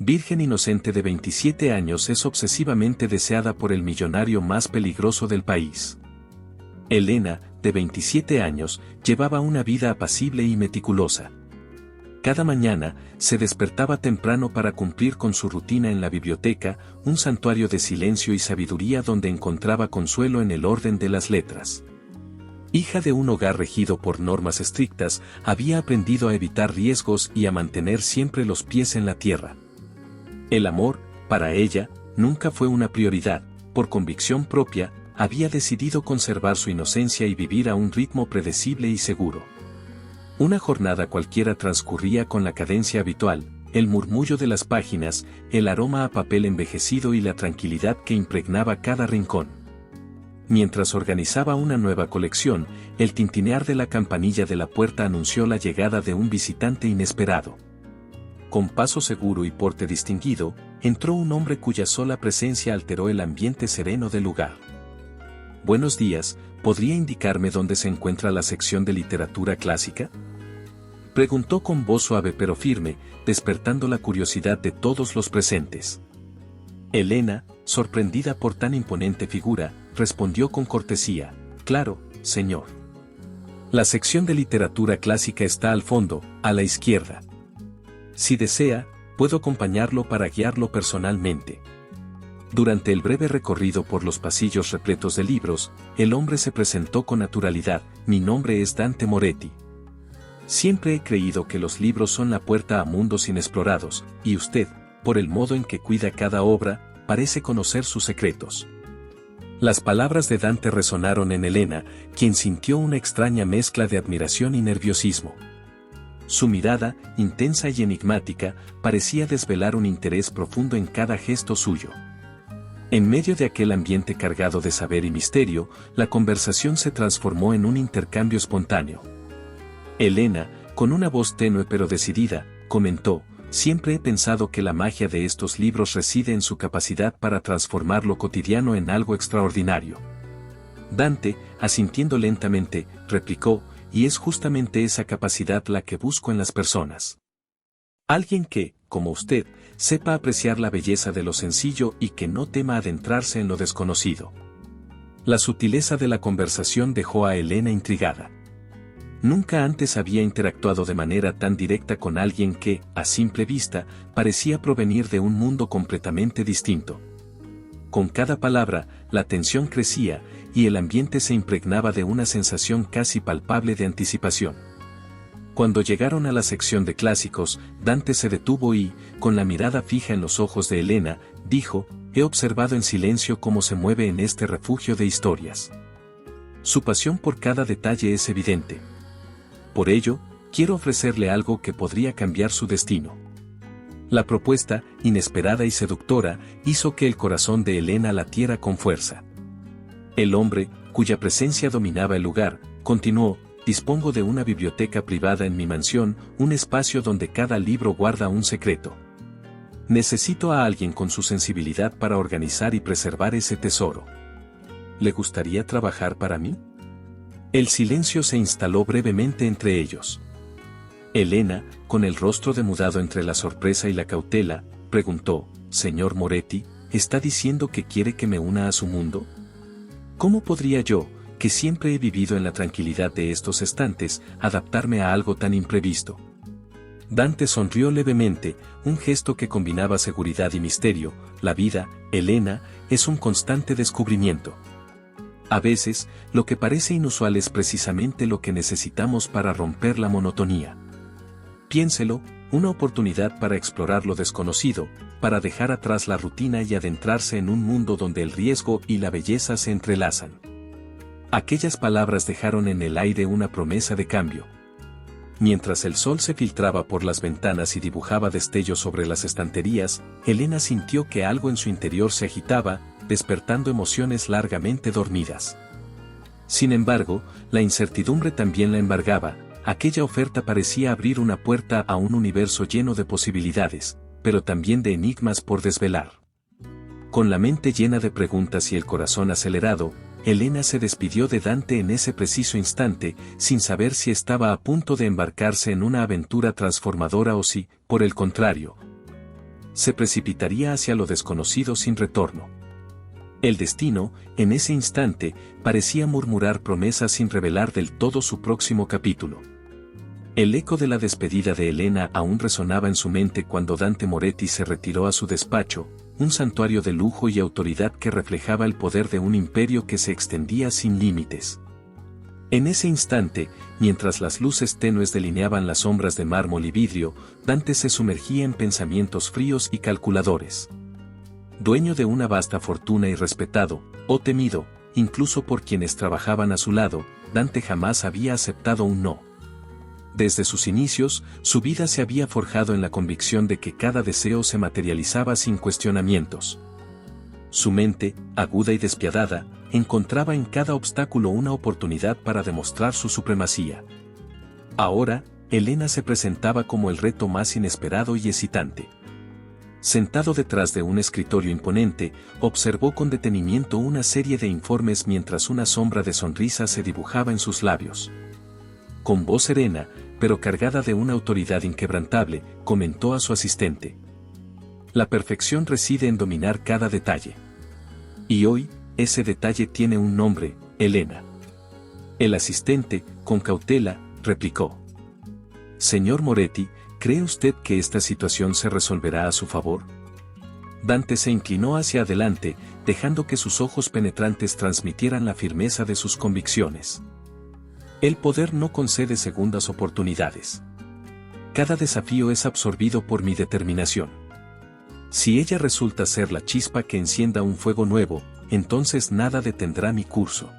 Virgen inocente de 27 años es obsesivamente deseada por el millonario más peligroso del país. Elena, de 27 años, llevaba una vida apacible y meticulosa. Cada mañana, se despertaba temprano para cumplir con su rutina en la biblioteca, un santuario de silencio y sabiduría donde encontraba consuelo en el orden de las letras. Hija de un hogar regido por normas estrictas, había aprendido a evitar riesgos y a mantener siempre los pies en la tierra. El amor, para ella, nunca fue una prioridad. Por convicción propia, había decidido conservar su inocencia y vivir a un ritmo predecible y seguro. Una jornada cualquiera transcurría con la cadencia habitual, el murmullo de las páginas, el aroma a papel envejecido y la tranquilidad que impregnaba cada rincón. Mientras organizaba una nueva colección, el tintinear de la campanilla de la puerta anunció la llegada de un visitante inesperado. Con paso seguro y porte distinguido, entró un hombre cuya sola presencia alteró el ambiente sereno del lugar. «Buenos días, ¿podría indicarme dónde se encuentra la sección de literatura clásica?», preguntó con voz suave pero firme, despertando la curiosidad de todos los presentes. Elena, sorprendida por tan imponente figura, respondió con cortesía: «Claro, señor. La sección de literatura clásica está al fondo, a la izquierda. Si desea, puedo acompañarlo para guiarlo personalmente». Durante el breve recorrido por los pasillos repletos de libros, el hombre se presentó con naturalidad: «Mi nombre es Dante Moretti. Siempre he creído que los libros son la puerta a mundos inexplorados, y usted, por el modo en que cuida cada obra, parece conocer sus secretos». Las palabras de Dante resonaron en Elena, quien sintió una extraña mezcla de admiración y nerviosismo. Su mirada, intensa y enigmática, parecía desvelar un interés profundo en cada gesto suyo. En medio de aquel ambiente cargado de saber y misterio, la conversación se transformó en un intercambio espontáneo. Elena, con una voz tenue pero decidida, comentó: «Siempre he pensado que la magia de estos libros reside en su capacidad para transformar lo cotidiano en algo extraordinario». Dante, asintiendo lentamente, replicó: «Y es justamente esa capacidad la que busco en las personas. Alguien que, como usted, sepa apreciar la belleza de lo sencillo y que no tema adentrarse en lo desconocido». La sutileza de la conversación dejó a Elena intrigada. Nunca antes había interactuado de manera tan directa con alguien que, a simple vista, parecía provenir de un mundo completamente distinto. Con cada palabra, la tensión crecía, y el ambiente se impregnaba de una sensación casi palpable de anticipación. Cuando llegaron a la sección de clásicos, Dante se detuvo y, con la mirada fija en los ojos de Elena, dijo: «He observado en silencio cómo se mueve en este refugio de historias. Su pasión por cada detalle es evidente. Por ello, quiero ofrecerle algo que podría cambiar su destino». La propuesta, inesperada y seductora, hizo que el corazón de Elena latiera con fuerza. El hombre, cuya presencia dominaba el lugar, continuó: «Dispongo de una biblioteca privada en mi mansión, un espacio donde cada libro guarda un secreto. Necesito a alguien con su sensibilidad para organizar y preservar ese tesoro. ¿Le gustaría trabajar para mí?». El silencio se instaló brevemente entre ellos. Elena, con el rostro demudado entre la sorpresa y la cautela, preguntó: «Señor Moretti, ¿está diciendo que quiere que me una a su mundo? ¿Cómo podría yo, que siempre he vivido en la tranquilidad de estos estantes, adaptarme a algo tan imprevisto?». Dante sonrió levemente, un gesto que combinaba seguridad y misterio. «La vida, Elena, es un constante descubrimiento. A veces, lo que parece inusual es precisamente lo que necesitamos para romper la monotonía. Piénselo, una oportunidad para explorar lo desconocido, para dejar atrás la rutina y adentrarse en un mundo donde el riesgo y la belleza se entrelazan». Aquellas palabras dejaron en el aire una promesa de cambio. Mientras el sol se filtraba por las ventanas y dibujaba destellos sobre las estanterías, Elena sintió que algo en su interior se agitaba, despertando emociones largamente dormidas. Sin embargo, la incertidumbre también la embargaba. Aquella oferta parecía abrir una puerta a un universo lleno de posibilidades, pero también de enigmas por desvelar. Con la mente llena de preguntas y el corazón acelerado, Elena se despidió de Dante en ese preciso instante, sin saber si estaba a punto de embarcarse en una aventura transformadora o si, por el contrario, se precipitaría hacia lo desconocido sin retorno. El destino, en ese instante, parecía murmurar promesas sin revelar del todo su próximo capítulo. El eco de la despedida de Elena aún resonaba en su mente cuando Dante Moretti se retiró a su despacho, un santuario de lujo y autoridad que reflejaba el poder de un imperio que se extendía sin límites. En ese instante, mientras las luces tenues delineaban las sombras de mármol y vidrio, Dante se sumergía en pensamientos fríos y calculadores. Dueño de una vasta fortuna y respetado, o temido, incluso por quienes trabajaban a su lado, Dante jamás había aceptado un no. Desde sus inicios, su vida se había forjado en la convicción de que cada deseo se materializaba sin cuestionamientos. Su mente, aguda y despiadada, encontraba en cada obstáculo una oportunidad para demostrar su supremacía. Ahora, Elena se presentaba como el reto más inesperado y excitante. Sentado detrás de un escritorio imponente, observó con detenimiento una serie de informes mientras una sombra de sonrisa se dibujaba en sus labios. Con voz serena, pero cargada de una autoridad inquebrantable, comentó a su asistente: «La perfección reside en dominar cada detalle. Y hoy, ese detalle tiene un nombre, Elena». El asistente, con cautela, replicó: «Señor Moretti, ¿cree usted que esta situación se resolverá a su favor?». Dante se inclinó hacia adelante, dejando que sus ojos penetrantes transmitieran la firmeza de sus convicciones. El poder no concede segundas oportunidades. Cada desafío es absorbido por mi determinación. Si ella resulta ser la chispa que encienda un fuego nuevo, entonces nada detendrá mi curso.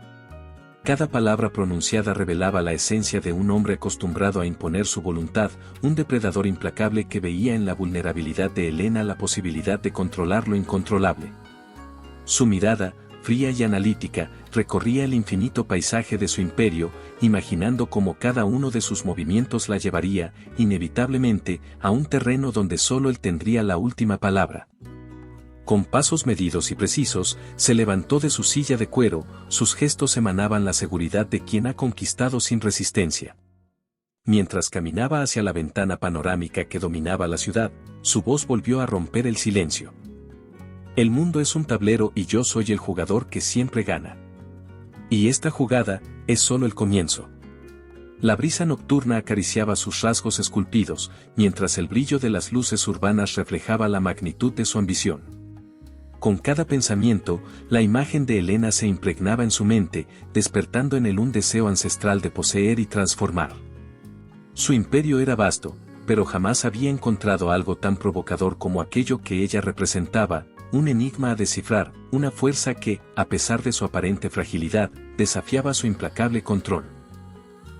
Cada palabra pronunciada revelaba la esencia de un hombre acostumbrado a imponer su voluntad, un depredador implacable que veía en la vulnerabilidad de Elena la posibilidad de controlar lo incontrolable. Su mirada, fría y analítica, recorría el infinito paisaje de su imperio, imaginando cómo cada uno de sus movimientos la llevaría, inevitablemente, a un terreno donde solo él tendría la última palabra. Con pasos medidos y precisos, se levantó de su silla de cuero, sus gestos emanaban la seguridad de quien ha conquistado sin resistencia. Mientras caminaba hacia la ventana panorámica que dominaba la ciudad, su voz volvió a romper el silencio. «El mundo es un tablero y yo soy el jugador que siempre gana. Y esta jugada es solo el comienzo». La brisa nocturna acariciaba sus rasgos esculpidos, mientras el brillo de las luces urbanas reflejaba la magnitud de su ambición. Con cada pensamiento, la imagen de Elena se impregnaba en su mente, despertando en él un deseo ancestral de poseer y transformar. Su imperio era vasto, pero jamás había encontrado algo tan provocador como aquello que ella representaba, un enigma a descifrar, una fuerza que, a pesar de su aparente fragilidad, desafiaba su implacable control.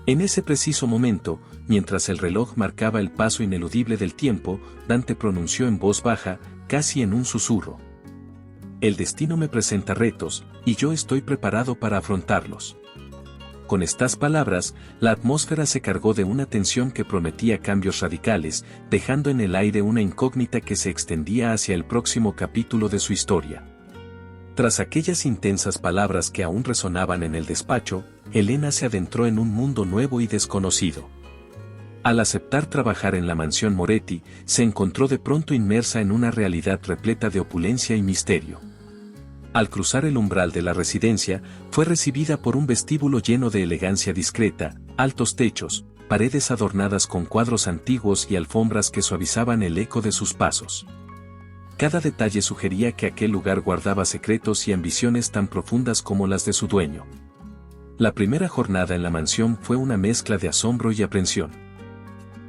En ese preciso momento, mientras el reloj marcaba el paso ineludible del tiempo, Dante pronunció en voz baja, casi en un susurro: «El destino me presenta retos, y yo estoy preparado para afrontarlos». Con estas palabras, la atmósfera se cargó de una tensión que prometía cambios radicales, dejando en el aire una incógnita que se extendía hacia el próximo capítulo de su historia. Tras aquellas intensas palabras que aún resonaban en el despacho, Elena se adentró en un mundo nuevo y desconocido. Al aceptar trabajar en la mansión Moretti, se encontró de pronto inmersa en una realidad repleta de opulencia y misterio. Al cruzar el umbral de la residencia, fue recibida por un vestíbulo lleno de elegancia discreta, altos techos, paredes adornadas con cuadros antiguos y alfombras que suavizaban el eco de sus pasos. Cada detalle sugería que aquel lugar guardaba secretos y ambiciones tan profundas como las de su dueño. La primera jornada en la mansión fue una mezcla de asombro y aprensión.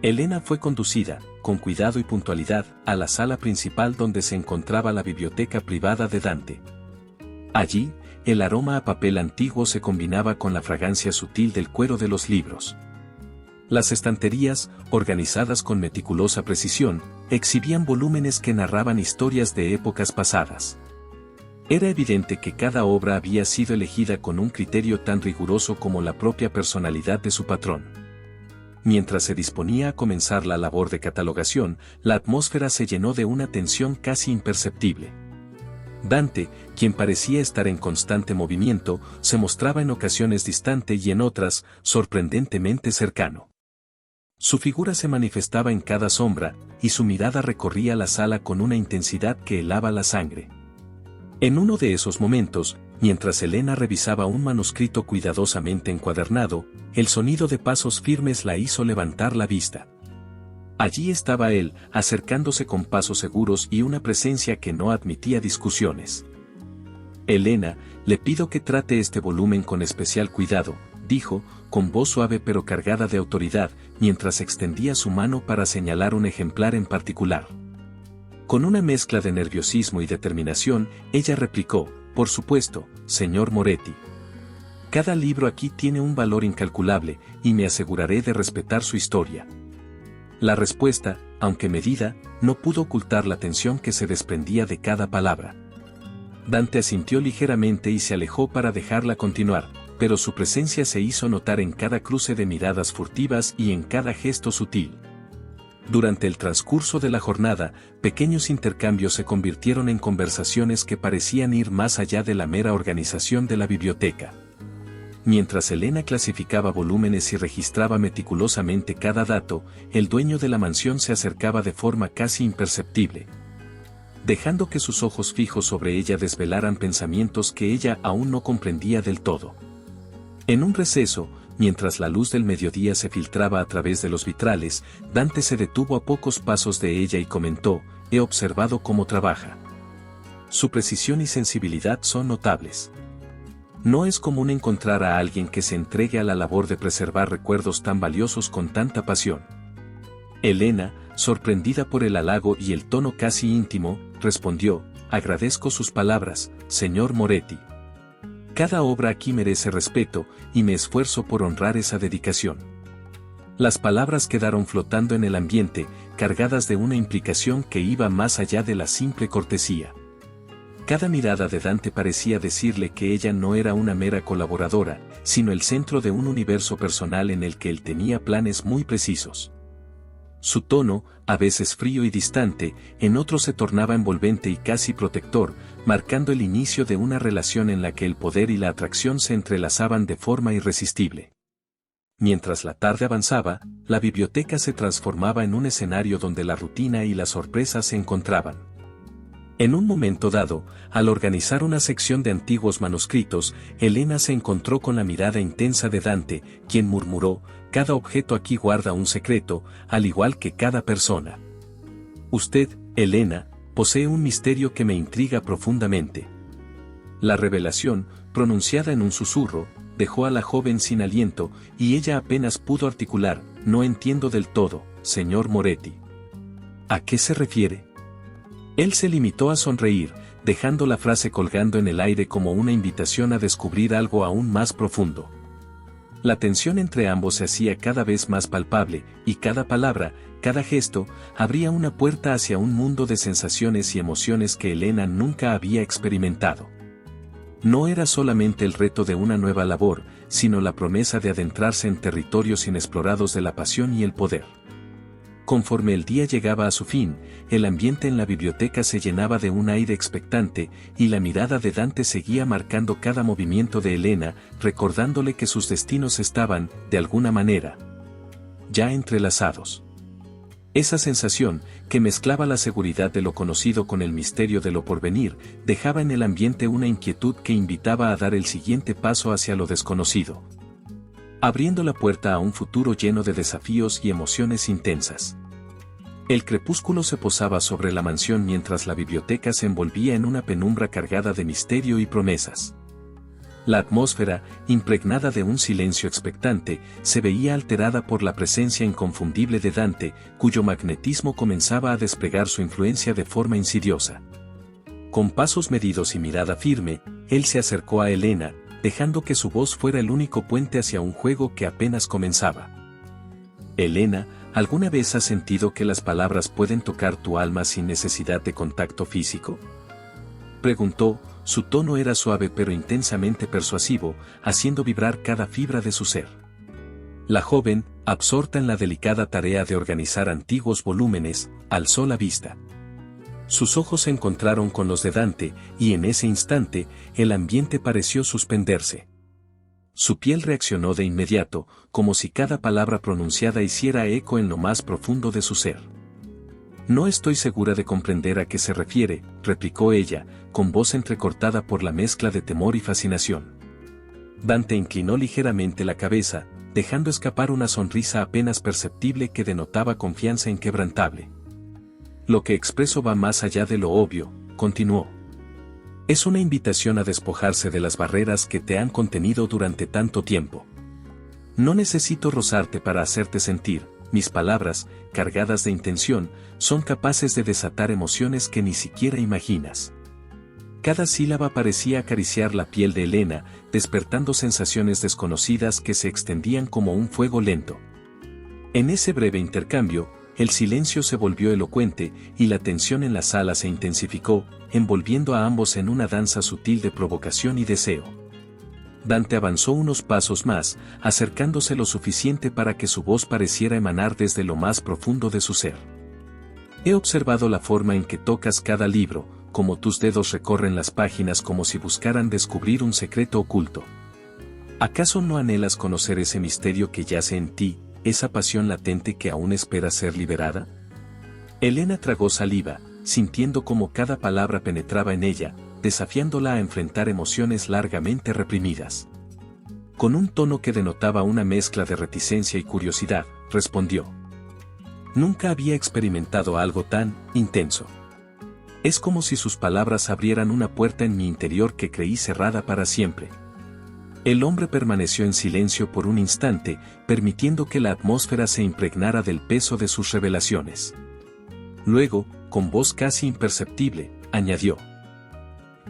Elena fue conducida, con cuidado y puntualidad, a la sala principal donde se encontraba la biblioteca privada de Dante. Allí, el aroma a papel antiguo se combinaba con la fragancia sutil del cuero de los libros. Las estanterías, organizadas con meticulosa precisión, exhibían volúmenes que narraban historias de épocas pasadas. Era evidente que cada obra había sido elegida con un criterio tan riguroso como la propia personalidad de su patrón. Mientras se disponía a comenzar la labor de catalogación, la atmósfera se llenó de una tensión casi imperceptible. Dante, quien parecía estar en constante movimiento, se mostraba en ocasiones distante y en otras, sorprendentemente cercano. Su figura se manifestaba en cada sombra, y su mirada recorría la sala con una intensidad que helaba la sangre. En uno de esos momentos, mientras Elena revisaba un manuscrito cuidadosamente encuadernado, el sonido de pasos firmes la hizo levantar la vista. Allí estaba él, acercándose con pasos seguros y una presencia que no admitía discusiones. «Elena, le pido que trate este volumen con especial cuidado», dijo, con voz suave pero cargada de autoridad, mientras extendía su mano para señalar un ejemplar en particular. Con una mezcla de nerviosismo y determinación, ella replicó: «Por supuesto, señor Moretti. Cada libro aquí tiene un valor incalculable, y me aseguraré de respetar su historia». La respuesta, aunque medida, no pudo ocultar la tensión que se desprendía de cada palabra. Dante asintió ligeramente y se alejó para dejarla continuar, pero su presencia se hizo notar en cada cruce de miradas furtivas y en cada gesto sutil. Durante el transcurso de la jornada, pequeños intercambios se convirtieron en conversaciones que parecían ir más allá de la mera organización de la biblioteca. Mientras Elena clasificaba volúmenes y registraba meticulosamente cada dato, el dueño de la mansión se acercaba de forma casi imperceptible, dejando que sus ojos fijos sobre ella desvelaran pensamientos que ella aún no comprendía del todo. En un receso, mientras la luz del mediodía se filtraba a través de los vitrales, Dante se detuvo a pocos pasos de ella y comentó: «He observado cómo trabaja. Su precisión y sensibilidad son notables. No es común encontrar a alguien que se entregue a la labor de preservar recuerdos tan valiosos con tanta pasión». Elena, sorprendida por el halago y el tono casi íntimo, respondió: «Agradezco sus palabras, señor Moretti. Cada obra aquí merece respeto, y me esfuerzo por honrar esa dedicación». Las palabras quedaron flotando en el ambiente, cargadas de una implicación que iba más allá de la simple cortesía. Cada mirada de Dante parecía decirle que ella no era una mera colaboradora, sino el centro de un universo personal en el que él tenía planes muy precisos. Su tono, a veces frío y distante, en otros se tornaba envolvente y casi protector, marcando el inicio de una relación en la que el poder y la atracción se entrelazaban de forma irresistible. Mientras la tarde avanzaba, la biblioteca se transformaba en un escenario donde la rutina y la sorpresa se encontraban. En un momento dado, al organizar una sección de antiguos manuscritos, Elena se encontró con la mirada intensa de Dante, quien murmuró: «Cada objeto aquí guarda un secreto, al igual que cada persona. Usted, Elena, posee un misterio que me intriga profundamente». La revelación, pronunciada en un susurro, dejó a la joven sin aliento, y ella apenas pudo articular: «No entiendo del todo, señor Moretti». «¿A qué se refiere?». Él se limitó a sonreír, dejando la frase colgando en el aire como una invitación a descubrir algo aún más profundo. La tensión entre ambos se hacía cada vez más palpable, y cada palabra, cada gesto, abría una puerta hacia un mundo de sensaciones y emociones que Elena nunca había experimentado. No era solamente el reto de una nueva labor, sino la promesa de adentrarse en territorios inexplorados de la pasión y el poder. Conforme el día llegaba a su fin, el ambiente en la biblioteca se llenaba de un aire expectante, y la mirada de Dante seguía marcando cada movimiento de Elena, recordándole que sus destinos estaban, de alguna manera, ya entrelazados. Esa sensación, que mezclaba la seguridad de lo conocido con el misterio de lo porvenir, dejaba en el ambiente una inquietud que invitaba a dar el siguiente paso hacia lo desconocido, abriendo la puerta a un futuro lleno de desafíos y emociones intensas. El crepúsculo se posaba sobre la mansión mientras la biblioteca se envolvía en una penumbra cargada de misterio y promesas. La atmósfera, impregnada de un silencio expectante, se veía alterada por la presencia inconfundible de Dante, cuyo magnetismo comenzaba a desplegar su influencia de forma insidiosa. Con pasos medidos y mirada firme, él se acercó a Elena, dejando que su voz fuera el único puente hacia un juego que apenas comenzaba. «Elena, ¿alguna vez has sentido que las palabras pueden tocar tu alma sin necesidad de contacto físico?», preguntó. Su tono era suave pero intensamente persuasivo, haciendo vibrar cada fibra de su ser. La joven, absorta en la delicada tarea de organizar antiguos volúmenes, alzó la vista. Sus ojos se encontraron con los de Dante, y en ese instante, el ambiente pareció suspenderse. Su piel reaccionó de inmediato, como si cada palabra pronunciada hiciera eco en lo más profundo de su ser. No estoy segura de comprender a qué se refiere, replicó ella, con voz entrecortada por la mezcla de temor y fascinación. Dante inclinó ligeramente la cabeza, dejando escapar una sonrisa apenas perceptible que denotaba confianza inquebrantable. Lo que expreso va más allá de lo obvio, continuó. Es una invitación a despojarse de las barreras que te han contenido durante tanto tiempo. No necesito rozarte para hacerte sentir, mis palabras, cargadas de intención, son capaces de desatar emociones que ni siquiera imaginas. Cada sílaba parecía acariciar la piel de Helena, despertando sensaciones desconocidas que se extendían como un fuego lento. En ese breve intercambio, el silencio se volvió elocuente y la tensión en la sala se intensificó, envolviendo a ambos en una danza sutil de provocación y deseo. Dante avanzó unos pasos más, acercándose lo suficiente para que su voz pareciera emanar desde lo más profundo de su ser. He observado la forma en que tocas cada libro, como tus dedos recorren las páginas como si buscaran descubrir un secreto oculto. ¿Acaso no anhelas conocer ese misterio que yace en ti, esa pasión latente que aún espera ser liberada? Helena tragó saliva, sintiendo cómo cada palabra penetraba en ella, desafiándola a enfrentar emociones largamente reprimidas. Con un tono que denotaba una mezcla de reticencia y curiosidad, respondió: Nunca había experimentado algo tan intenso. Es como si sus palabras abrieran una puerta en mi interior que creí cerrada para siempre. El hombre permaneció en silencio por un instante, permitiendo que la atmósfera se impregnara del peso de sus revelaciones. Luego, con voz casi imperceptible, añadió: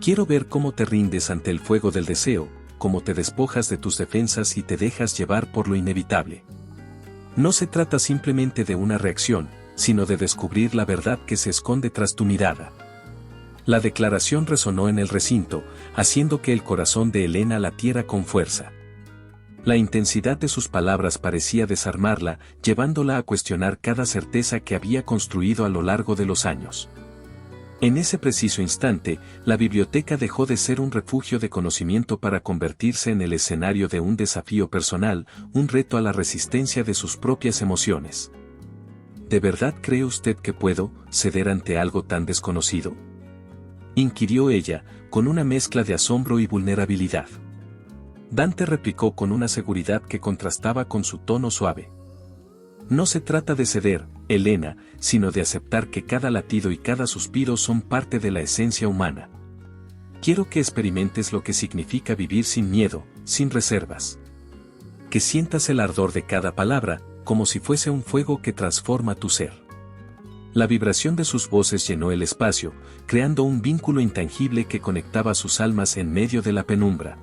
Quiero ver cómo te rindes ante el fuego del deseo, cómo te despojas de tus defensas y te dejas llevar por lo inevitable. No se trata simplemente de una reacción, sino de descubrir la verdad que se esconde tras tu mirada. La declaración resonó en el recinto, haciendo que el corazón de Helena latiera con fuerza. La intensidad de sus palabras parecía desarmarla, llevándola a cuestionar cada certeza que había construido a lo largo de los años. En ese preciso instante, la biblioteca dejó de ser un refugio de conocimiento para convertirse en el escenario de un desafío personal, un reto a la resistencia de sus propias emociones. ¿De verdad cree usted que puedo ceder ante algo tan desconocido?, inquirió ella, con una mezcla de asombro y vulnerabilidad. Dante replicó con una seguridad que contrastaba con su tono suave: No se trata de ceder, Helena, sino de aceptar que cada latido y cada suspiro son parte de la esencia humana. Quiero que experimentes lo que significa vivir sin miedo, sin reservas. Que sientas el ardor de cada palabra, como si fuese un fuego que transforma tu ser. La vibración de sus voces llenó el espacio, creando un vínculo intangible que conectaba sus almas en medio de la penumbra.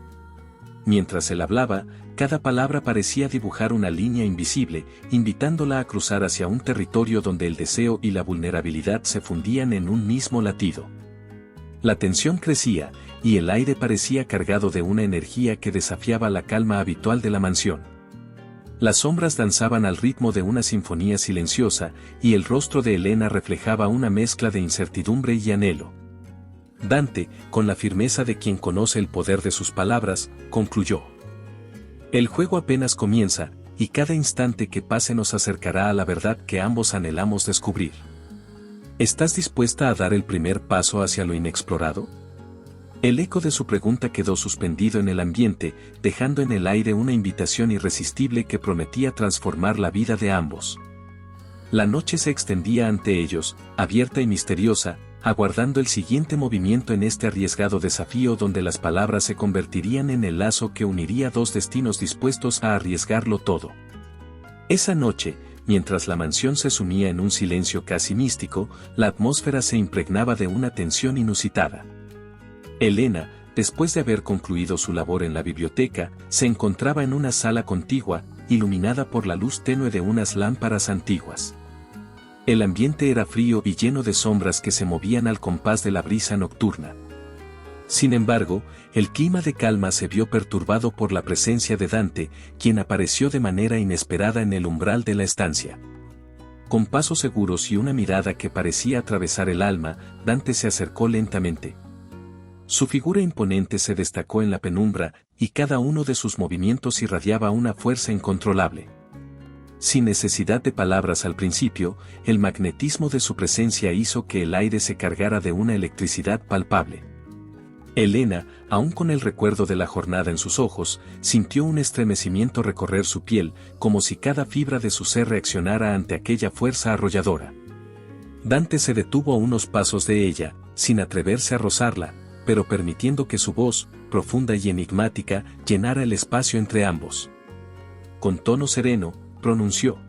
Mientras él hablaba, cada palabra parecía dibujar una línea invisible, invitándola a cruzar hacia un territorio donde el deseo y la vulnerabilidad se fundían en un mismo latido. La tensión crecía, y el aire parecía cargado de una energía que desafiaba la calma habitual de la mansión. Las sombras danzaban al ritmo de una sinfonía silenciosa, y el rostro de Helena reflejaba una mezcla de incertidumbre y anhelo. Dante, con la firmeza de quien conoce el poder de sus palabras, concluyó: El juego apenas comienza, y cada instante que pase nos acercará a la verdad que ambos anhelamos descubrir. ¿Estás dispuesta a dar el primer paso hacia lo inexplorado? El eco de su pregunta quedó suspendido en el ambiente, dejando en el aire una invitación irresistible que prometía transformar la vida de ambos. La noche se extendía ante ellos, abierta y misteriosa, aguardando el siguiente movimiento en este arriesgado desafío donde las palabras se convertirían en el lazo que uniría dos destinos dispuestos a arriesgarlo todo. Esa noche, mientras la mansión se sumía en un silencio casi místico, la atmósfera se impregnaba de una tensión inusitada. Helena, después de haber concluido su labor en la biblioteca, se encontraba en una sala contigua, iluminada por la luz tenue de unas lámparas antiguas. El ambiente era frío y lleno de sombras que se movían al compás de la brisa nocturna. Sin embargo, el clima de calma se vio perturbado por la presencia de Dante, quien apareció de manera inesperada en el umbral de la estancia. Con pasos seguros y una mirada que parecía atravesar el alma, Dante se acercó lentamente. Su figura imponente se destacó en la penumbra, y cada uno de sus movimientos irradiaba una fuerza incontrolable. Sin necesidad de palabras al principio, el magnetismo de su presencia hizo que el aire se cargara de una electricidad palpable. Elena, aún con el recuerdo de la jornada en sus ojos, sintió un estremecimiento recorrer su piel, como si cada fibra de su ser reaccionara ante aquella fuerza arrolladora. Dante se detuvo a unos pasos de ella, sin atreverse a rozarla, pero permitiendo que su voz, profunda y enigmática, llenara el espacio entre ambos. Con tono sereno, pronunció: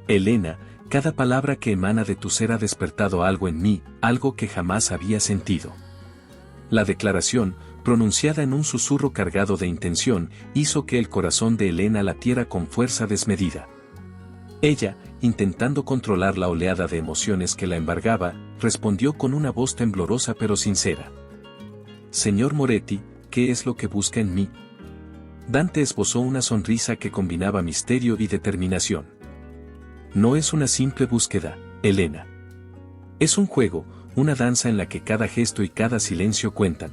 Elena, cada palabra que emana de tu ser ha despertado algo en mí, algo que jamás había sentido. La declaración, pronunciada en un susurro cargado de intención, hizo que el corazón de Elena latiera con fuerza desmedida. Ella, intentando controlar la oleada de emociones que la embargaba, respondió con una voz temblorosa pero sincera: Señor Moretti, ¿qué es lo que busca en mí? Dante esbozó una sonrisa que combinaba misterio y determinación. No es una simple búsqueda, Elena. Es un juego, una danza en la que cada gesto y cada silencio cuentan.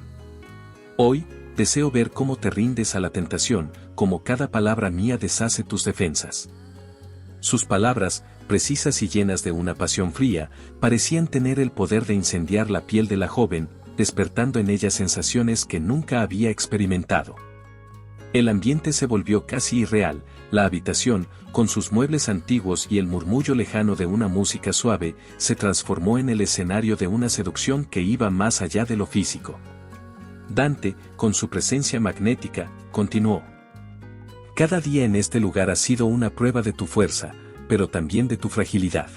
Hoy, deseo ver cómo te rindes a la tentación, cómo cada palabra mía deshace tus defensas. Sus palabras, precisas y llenas de una pasión fría, parecían tener el poder de incendiar la piel de la joven, despertando en ella sensaciones que nunca había experimentado. El ambiente se volvió casi irreal, la habitación, con sus muebles antiguos y el murmullo lejano de una música suave, se transformó en el escenario de una seducción que iba más allá de lo físico. Dante, con su presencia magnética, continuó: Cada día en este lugar ha sido una prueba de tu fuerza, pero también de tu fragilidad.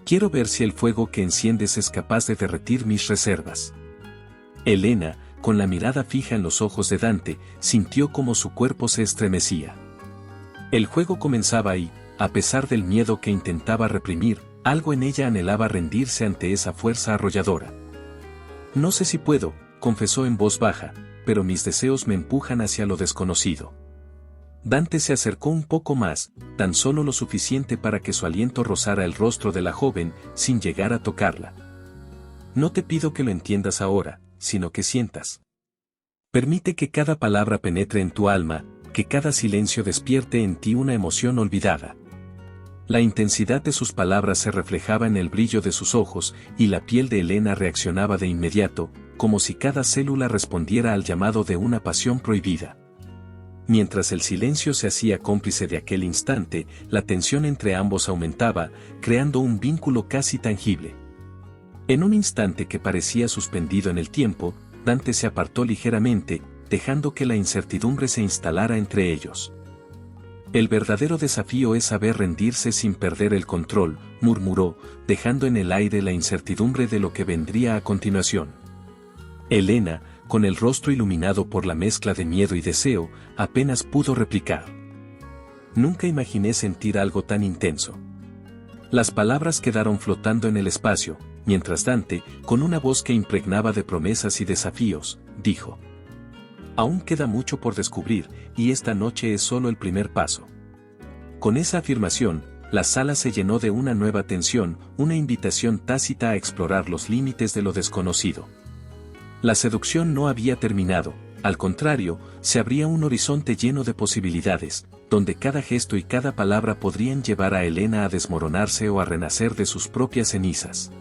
Quiero ver si el fuego que enciendes es capaz de derretir mis reservas. Elena, con la mirada fija en los ojos de Dante, sintió como su cuerpo se estremecía. El juego comenzaba y, a pesar del miedo que intentaba reprimir, algo en ella anhelaba rendirse ante esa fuerza arrolladora. No sé si puedo, confesó en voz baja, pero mis deseos me empujan hacia lo desconocido. Dante se acercó un poco más, tan solo lo suficiente para que su aliento rozara el rostro de la joven, sin llegar a tocarla. No te pido que lo entiendas ahora, sino que sientas. Permite que cada palabra penetre en tu alma, que cada silencio despierte en ti una emoción olvidada. La intensidad de sus palabras se reflejaba en el brillo de sus ojos, y la piel de Elena reaccionaba de inmediato, como si cada célula respondiera al llamado de una pasión prohibida. Mientras el silencio se hacía cómplice de aquel instante, la tensión entre ambos aumentaba, creando un vínculo casi tangible. En un instante que parecía suspendido en el tiempo, Dante se apartó ligeramente, dejando que la incertidumbre se instalara entre ellos. El verdadero desafío es saber rendirse sin perder el control, murmuró, dejando en el aire la incertidumbre de lo que vendría a continuación. Elena, con el rostro iluminado por la mezcla de miedo y deseo, apenas pudo replicar: Nunca imaginé sentir algo tan intenso. Las palabras quedaron flotando en el espacio, mientras Dante, con una voz que impregnaba de promesas y desafíos, dijo: Aún queda mucho por descubrir, y esta noche es solo el primer paso. Con esa afirmación, la sala se llenó de una nueva tensión, una invitación tácita a explorar los límites de lo desconocido. La seducción no había terminado, al contrario, se abría un horizonte lleno de posibilidades, donde cada gesto y cada palabra podrían llevar a Elena a desmoronarse o a renacer de sus propias cenizas.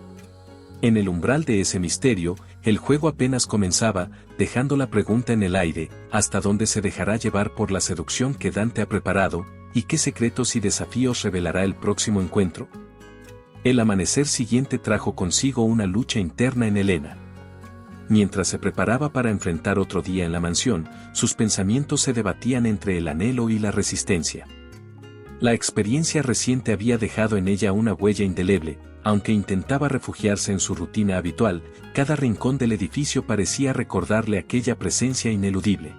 En el umbral de ese misterio, el juego apenas comenzaba, dejando la pregunta en el aire: ¿hasta dónde se dejará llevar por la seducción que Dante ha preparado, y qué secretos y desafíos revelará el próximo encuentro? El amanecer siguiente trajo consigo una lucha interna en Elena. Mientras se preparaba para enfrentar otro día en la mansión, sus pensamientos se debatían entre el anhelo y la resistencia. La experiencia reciente había dejado en ella una huella indeleble. Aunque intentaba refugiarse en su rutina habitual, cada rincón del edificio parecía recordarle aquella presencia ineludible.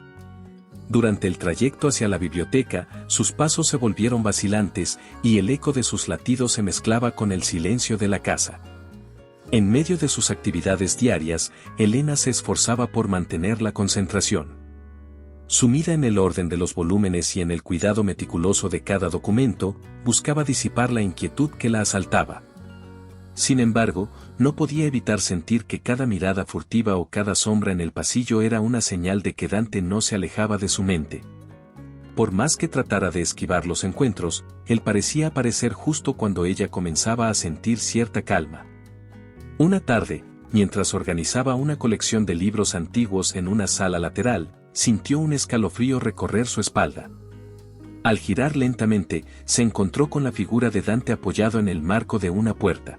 Durante el trayecto hacia la biblioteca, sus pasos se volvieron vacilantes, y el eco de sus latidos se mezclaba con el silencio de la casa. En medio de sus actividades diarias, Elena se esforzaba por mantener la concentración. Sumida en el orden de los volúmenes y en el cuidado meticuloso de cada documento, buscaba disipar la inquietud que la asaltaba. Sin embargo, no podía evitar sentir que cada mirada furtiva o cada sombra en el pasillo era una señal de que Dante no se alejaba de su mente. Por más que tratara de esquivar los encuentros, él parecía aparecer justo cuando ella comenzaba a sentir cierta calma. Una tarde, mientras organizaba una colección de libros antiguos en una sala lateral, sintió un escalofrío recorrer su espalda. Al girar lentamente, se encontró con la figura de Dante apoyado en el marco de una puerta.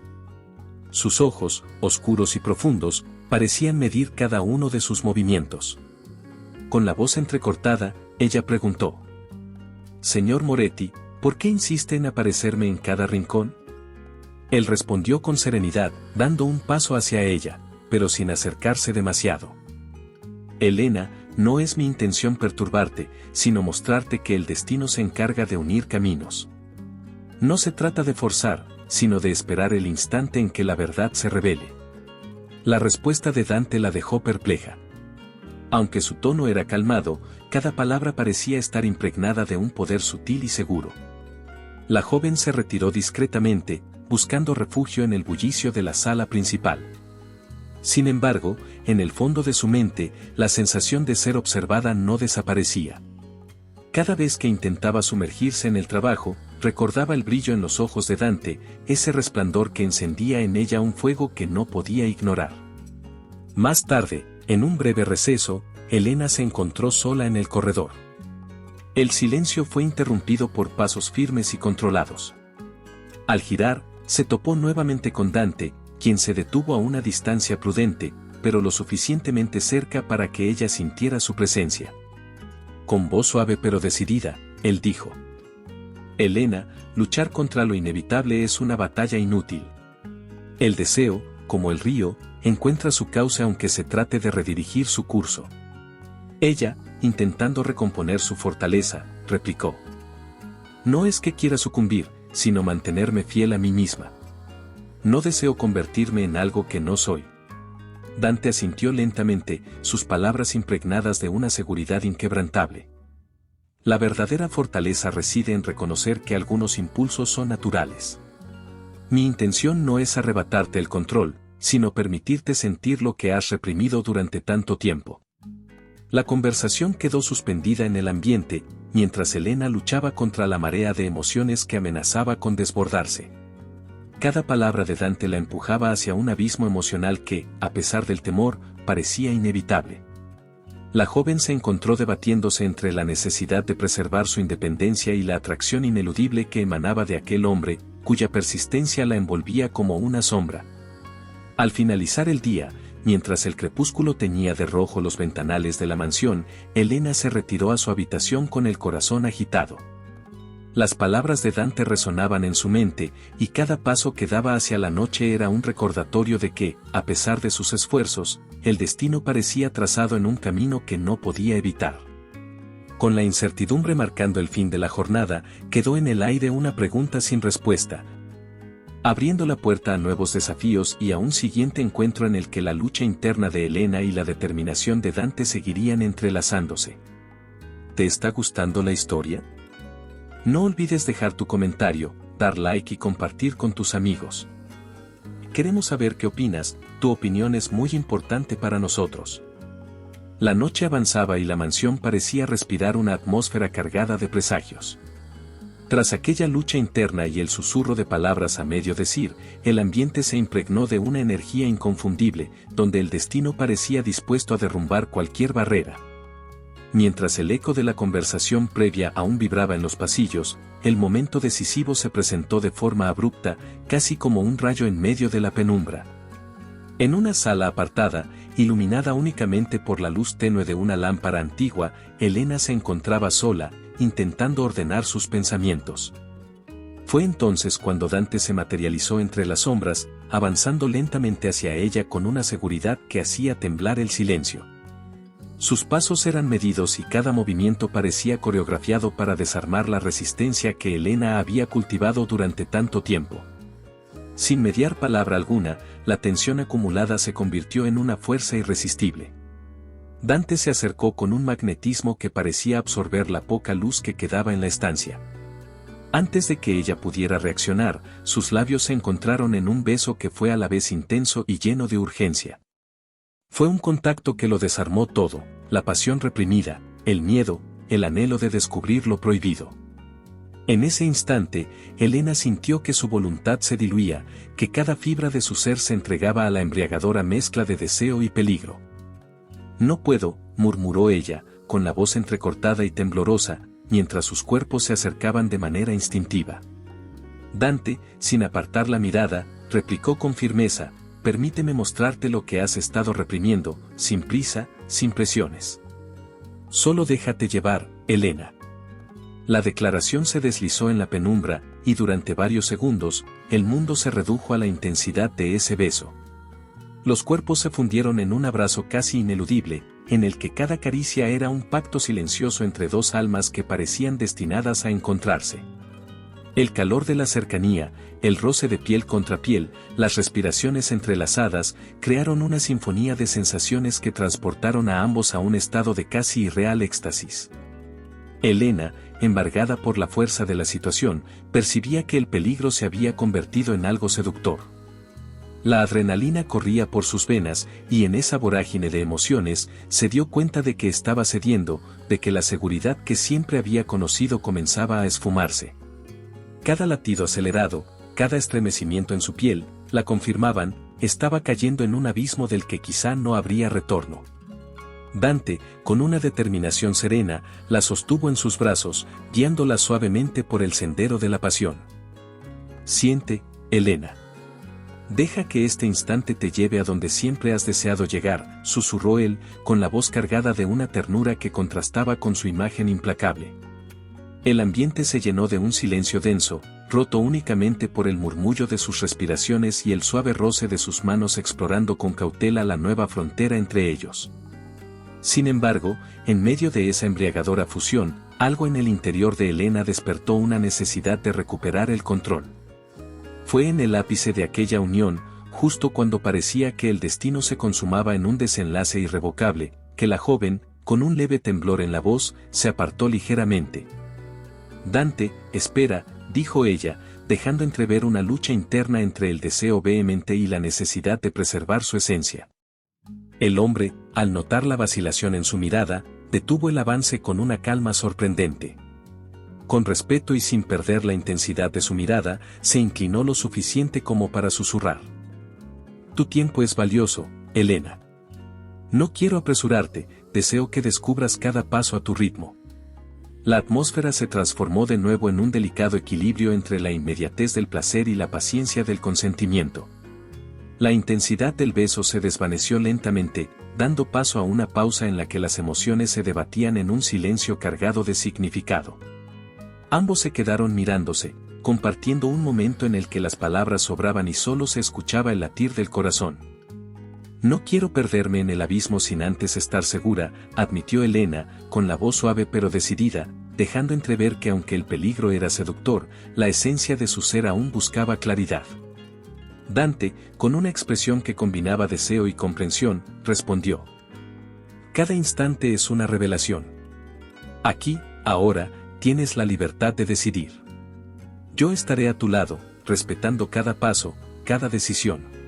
Sus ojos, oscuros y profundos, parecían medir cada uno de sus movimientos. Con la voz entrecortada, ella preguntó: «Señor Moretti, ¿por qué insiste en aparecerme en cada rincón?». Él respondió con serenidad, dando un paso hacia ella, pero sin acercarse demasiado. «Elena, no es mi intención perturbarte, sino mostrarte que el destino se encarga de unir caminos. No se trata de forzar, sino de esperar el instante en que la verdad se revele». La respuesta de Dante la dejó perpleja. Aunque su tono era calmado, cada palabra parecía estar impregnada de un poder sutil y seguro. La joven se retiró discretamente, buscando refugio en el bullicio de la sala principal. Sin embargo, en el fondo de su mente, la sensación de ser observada no desaparecía. Cada vez que intentaba sumergirse en el trabajo, recordaba el brillo en los ojos de Dante, ese resplandor que encendía en ella un fuego que no podía ignorar. Más tarde, en un breve receso, Elena se encontró sola en el corredor. El silencio fue interrumpido por pasos firmes y controlados. Al girar, se topó nuevamente con Dante, quien se detuvo a una distancia prudente, pero lo suficientemente cerca para que ella sintiera su presencia. Con voz suave pero decidida, él dijo: «Elena, luchar contra lo inevitable es una batalla inútil. El deseo, como el río, encuentra su cauce aunque se trate de redirigir su curso». Ella, intentando recomponer su fortaleza, replicó: «No es que quiera sucumbir, sino mantenerme fiel a mí misma. No deseo convertirme en algo que no soy». Dante asintió lentamente, sus palabras impregnadas de una seguridad inquebrantable. La verdadera fortaleza reside en reconocer que algunos impulsos son naturales. Mi intención no es arrebatarte el control, sino permitirte sentir lo que has reprimido durante tanto tiempo. La conversación quedó suspendida en el ambiente, mientras Elena luchaba contra la marea de emociones que amenazaba con desbordarse. Cada palabra de Dante la empujaba hacia un abismo emocional que, a pesar del temor, parecía inevitable. La joven se encontró debatiéndose entre la necesidad de preservar su independencia y la atracción ineludible que emanaba de aquel hombre, cuya persistencia la envolvía como una sombra. Al finalizar el día, mientras el crepúsculo teñía de rojo los ventanales de la mansión, Elena se retiró a su habitación con el corazón agitado. Las palabras de Dante resonaban en su mente, y cada paso que daba hacia la noche era un recordatorio de que, a pesar de sus esfuerzos, el destino parecía trazado en un camino que no podía evitar. Con la incertidumbre marcando el fin de la jornada, quedó en el aire una pregunta sin respuesta, abriendo la puerta a nuevos desafíos y a un siguiente encuentro en el que la lucha interna de Elena y la determinación de Dante seguirían entrelazándose. ¿Te está gustando la historia? No olvides dejar tu comentario, dar like y compartir con tus amigos. Queremos saber qué opinas, tu opinión es muy importante para nosotros. La noche avanzaba y la mansión parecía respirar una atmósfera cargada de presagios. Tras aquella lucha interna y el susurro de palabras a medio decir, el ambiente se impregnó de una energía inconfundible, donde el destino parecía dispuesto a derrumbar cualquier barrera. Mientras el eco de la conversación previa aún vibraba en los pasillos, el momento decisivo se presentó de forma abrupta, casi como un rayo en medio de la penumbra. En una sala apartada, iluminada únicamente por la luz tenue de una lámpara antigua, Elena se encontraba sola, intentando ordenar sus pensamientos. Fue entonces cuando Dante se materializó entre las sombras, avanzando lentamente hacia ella con una seguridad que hacía temblar el silencio. Sus pasos eran medidos y cada movimiento parecía coreografiado para desarmar la resistencia que Elena había cultivado durante tanto tiempo. Sin mediar palabra alguna, la tensión acumulada se convirtió en una fuerza irresistible. Dante se acercó con un magnetismo que parecía absorber la poca luz que quedaba en la estancia. Antes de que ella pudiera reaccionar, sus labios se encontraron en un beso que fue a la vez intenso y lleno de urgencia. Fue un contacto que lo desarmó todo, la pasión reprimida, el miedo, el anhelo de descubrir lo prohibido. En ese instante, Elena sintió que su voluntad se diluía, que cada fibra de su ser se entregaba a la embriagadora mezcla de deseo y peligro. «No puedo», murmuró ella, con la voz entrecortada y temblorosa, mientras sus cuerpos se acercaban de manera instintiva. Dante, sin apartar la mirada, replicó con firmeza: «Permíteme mostrarte lo que has estado reprimiendo, sin prisa, sin presiones. Solo déjate llevar, Elena». La declaración se deslizó en la penumbra, y durante varios segundos, el mundo se redujo a la intensidad de ese beso. Los cuerpos se fundieron en un abrazo casi ineludible, en el que cada caricia era un pacto silencioso entre dos almas que parecían destinadas a encontrarse. El calor de la cercanía, el roce de piel contra piel, las respiraciones entrelazadas, crearon una sinfonía de sensaciones que transportaron a ambos a un estado de casi irreal éxtasis. Elena, embargada por la fuerza de la situación, percibía que el peligro se había convertido en algo seductor. La adrenalina corría por sus venas, y en esa vorágine de emociones, se dio cuenta de que estaba cediendo, de que la seguridad que siempre había conocido comenzaba a esfumarse. Cada latido acelerado, cada estremecimiento en su piel, la confirmaban, estaba cayendo en un abismo del que quizá no habría retorno. Dante, con una determinación serena, la sostuvo en sus brazos, guiándola suavemente por el sendero de la pasión. «Siente, Elena. Deja que este instante te lleve a donde siempre has deseado llegar», susurró él, con la voz cargada de una ternura que contrastaba con su imagen implacable. El ambiente se llenó de un silencio denso, roto únicamente por el murmullo de sus respiraciones y el suave roce de sus manos explorando con cautela la nueva frontera entre ellos. Sin embargo, en medio de esa embriagadora fusión, algo en el interior de Elena despertó una necesidad de recuperar el control. Fue en el ápice de aquella unión, justo cuando parecía que el destino se consumaba en un desenlace irrevocable, que la joven, con un leve temblor en la voz, se apartó ligeramente. «Dante, espera», dijo ella, dejando entrever una lucha interna entre el deseo vehemente y la necesidad de preservar su esencia. El hombre, al notar la vacilación en su mirada, detuvo el avance con una calma sorprendente. Con respeto y sin perder la intensidad de su mirada, se inclinó lo suficiente como para susurrar: «Tu tiempo es valioso, Elena. No quiero apresurarte, deseo que descubras cada paso a tu ritmo». La atmósfera se transformó de nuevo en un delicado equilibrio entre la inmediatez del placer y la paciencia del consentimiento. La intensidad del beso se desvaneció lentamente, dando paso a una pausa en la que las emociones se debatían en un silencio cargado de significado. Ambos se quedaron mirándose, compartiendo un momento en el que las palabras sobraban y solo se escuchaba el latir del corazón. «No quiero perderme en el abismo sin antes estar segura», admitió Elena, con la voz suave pero decidida, dejando entrever que aunque el peligro era seductor, la esencia de su ser aún buscaba claridad. Dante, con una expresión que combinaba deseo y comprensión, respondió: «Cada instante es una revelación. Aquí, ahora, tienes la libertad de decidir. Yo estaré a tu lado, respetando cada paso, cada decisión».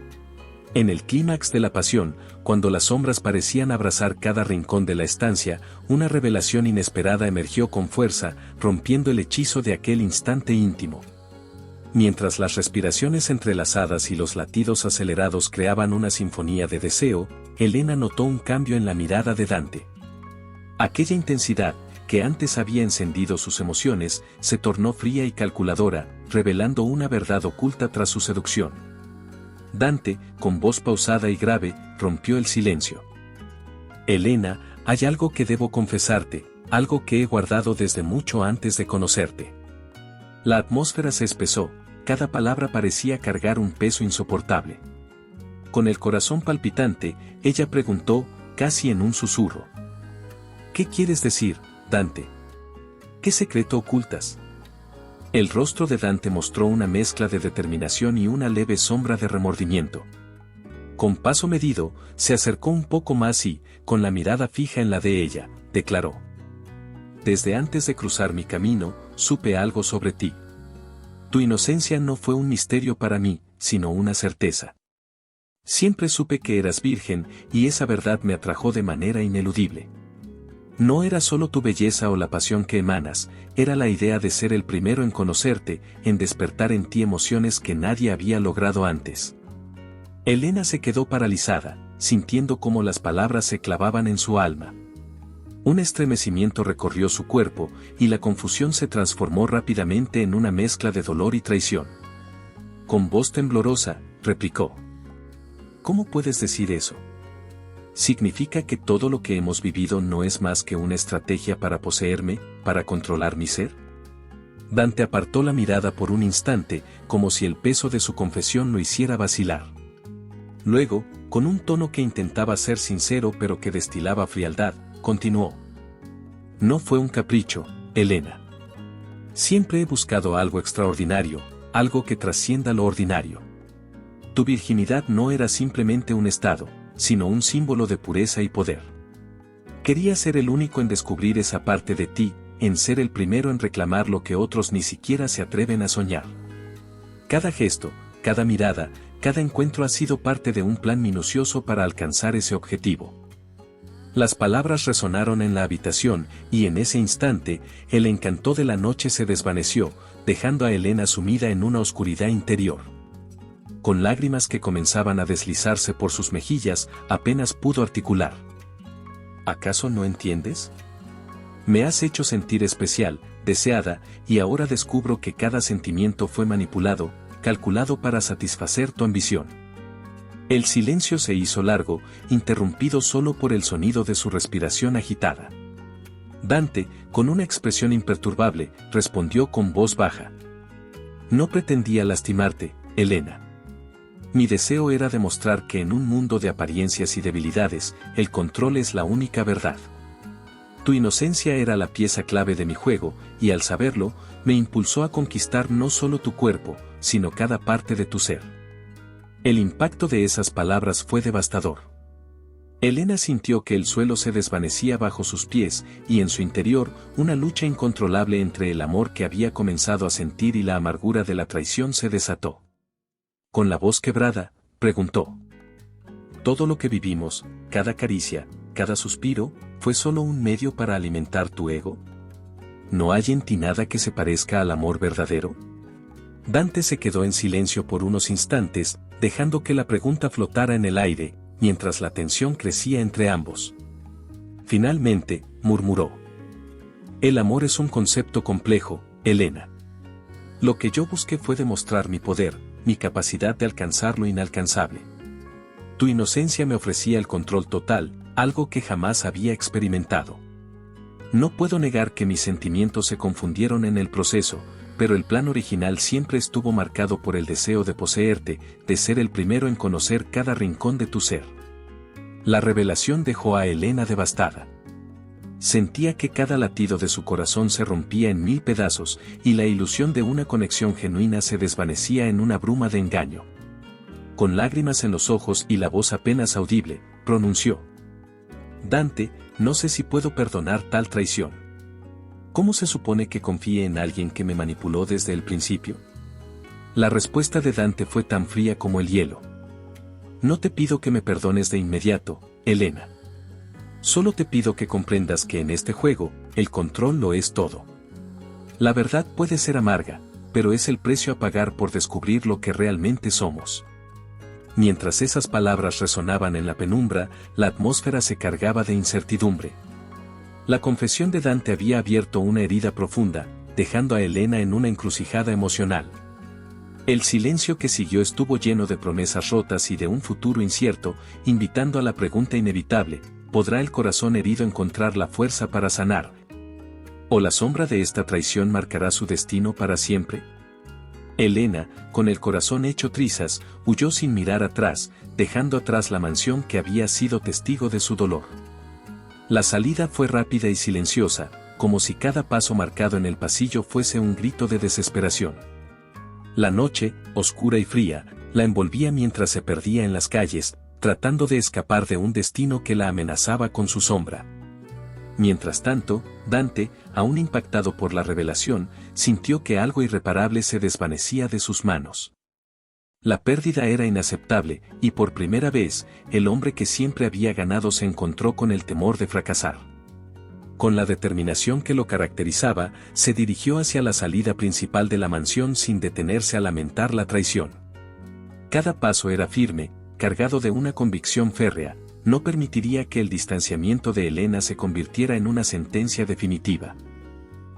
En el clímax de la pasión, cuando las sombras parecían abrazar cada rincón de la estancia, una revelación inesperada emergió con fuerza, rompiendo el hechizo de aquel instante íntimo. Mientras las respiraciones entrelazadas y los latidos acelerados creaban una sinfonía de deseo, Elena notó un cambio en la mirada de Dante. Aquella intensidad, que antes había encendido sus emociones, se tornó fría y calculadora, revelando una verdad oculta tras su seducción. Dante, con voz pausada y grave, rompió el silencio. «Elena, hay algo que debo confesarte, algo que he guardado desde mucho antes de conocerte». La atmósfera se espesó, cada palabra parecía cargar un peso insoportable. Con el corazón palpitante, ella preguntó, casi en un susurro: «¿Qué quieres decir, Dante? ¿Qué secreto ocultas?». El rostro de Dante mostró una mezcla de determinación y una leve sombra de remordimiento. Con paso medido, se acercó un poco más y, con la mirada fija en la de ella, declaró: «Desde antes de cruzar mi camino, supe algo sobre ti». Tu inocencia no fue un misterio para mí, sino una certeza. Siempre supe que eras virgen, y esa verdad me atrajo de manera ineludible. No era solo tu belleza o la pasión que emanas, era la idea de ser el primero en conocerte, en despertar en ti emociones que nadie había logrado antes. Elena se quedó paralizada, sintiendo cómo las palabras se clavaban en su alma. Un estremecimiento recorrió su cuerpo, y la confusión se transformó rápidamente en una mezcla de dolor y traición. Con voz temblorosa, replicó: ¿Cómo puedes decir eso? ¿Significa que todo lo que hemos vivido no es más que una estrategia para poseerme, para controlar mi ser? Dante apartó la mirada por un instante, como si el peso de su confesión lo hiciera vacilar. Luego, con un tono que intentaba ser sincero pero que destilaba frialdad, continuó: No fue un capricho, Elena. Siempre he buscado algo extraordinario, algo que trascienda lo ordinario. Tu virginidad no era simplemente un estado, sino un símbolo de pureza y poder. Quería ser el único en descubrir esa parte de ti, en ser el primero en reclamar lo que otros ni siquiera se atreven a soñar. Cada gesto, cada mirada, cada encuentro ha sido parte de un plan minucioso para alcanzar ese objetivo. Las palabras resonaron en la habitación, y en ese instante, el encanto de la noche se desvaneció, dejando a Elena sumida en una oscuridad interior. Con lágrimas que comenzaban a deslizarse por sus mejillas, apenas pudo articular: ¿Acaso no entiendes? Me has hecho sentir especial, deseada, y ahora descubro que cada sentimiento fue manipulado, calculado para satisfacer tu ambición. El silencio se hizo largo, interrumpido solo por el sonido de su respiración agitada. Dante, con una expresión imperturbable, respondió con voz baja: No pretendía lastimarte, Elena. Mi deseo era demostrar que en un mundo de apariencias y debilidades, el control es la única verdad. Tu inocencia era la pieza clave de mi juego, y al saberlo, me impulsó a conquistar no solo tu cuerpo, sino cada parte de tu ser. El impacto de esas palabras fue devastador. Elena sintió que el suelo se desvanecía bajo sus pies, y en su interior, una lucha incontrolable entre el amor que había comenzado a sentir y la amargura de la traición se desató. Con la voz quebrada, preguntó: ¿Todo lo que vivimos, cada caricia, cada suspiro, fue solo un medio para alimentar tu ego? ¿No hay en ti nada que se parezca al amor verdadero? Dante se quedó en silencio por unos instantes, dejando que la pregunta flotara en el aire, mientras la tensión crecía entre ambos. Finalmente, murmuró: El amor es un concepto complejo, Elena. Lo que yo busqué fue demostrar mi poder, mi capacidad de alcanzar lo inalcanzable. Tu inocencia me ofrecía el control total, algo que jamás había experimentado. No puedo negar que mis sentimientos se confundieron en el proceso, pero el plan original siempre estuvo marcado por el deseo de poseerte, de ser el primero en conocer cada rincón de tu ser. La revelación dejó a Elena devastada. Sentía que cada latido de su corazón se rompía en 1000 pedazos, y la ilusión de una conexión genuina se desvanecía en una bruma de engaño. Con lágrimas en los ojos y la voz apenas audible, pronunció: Dante, no sé si puedo perdonar tal traición. ¿Cómo se supone que confíe en alguien que me manipuló desde el principio? La respuesta de Dante fue tan fría como el hielo. No te pido que me perdones de inmediato, Elena. Solo te pido que comprendas que en este juego, el control lo es todo. La verdad puede ser amarga, pero es el precio a pagar por descubrir lo que realmente somos. Mientras esas palabras resonaban en la penumbra, la atmósfera se cargaba de incertidumbre. La confesión de Dante había abierto una herida profunda, dejando a Elena en una encrucijada emocional. El silencio que siguió estuvo lleno de promesas rotas y de un futuro incierto, invitando a la pregunta inevitable: ¿podrá el corazón herido encontrar la fuerza para sanar? ¿O la sombra de esta traición marcará su destino para siempre? Elena, con el corazón hecho trizas, huyó sin mirar atrás, dejando atrás la mansión que había sido testigo de su dolor. La salida fue rápida y silenciosa, como si cada paso marcado en el pasillo fuese un grito de desesperación. La noche, oscura y fría, la envolvía mientras se perdía en las calles, tratando de escapar de un destino que la amenazaba con su sombra. Mientras tanto, Dante, aún impactado por la revelación, sintió que algo irreparable se desvanecía de sus manos. La pérdida era inaceptable, y por primera vez, el hombre que siempre había ganado se encontró con el temor de fracasar. Con la determinación que lo caracterizaba, se dirigió hacia la salida principal de la mansión sin detenerse a lamentar la traición. Cada paso era firme, cargado de una convicción férrea: no permitiría que el distanciamiento de Helena se convirtiera en una sentencia definitiva.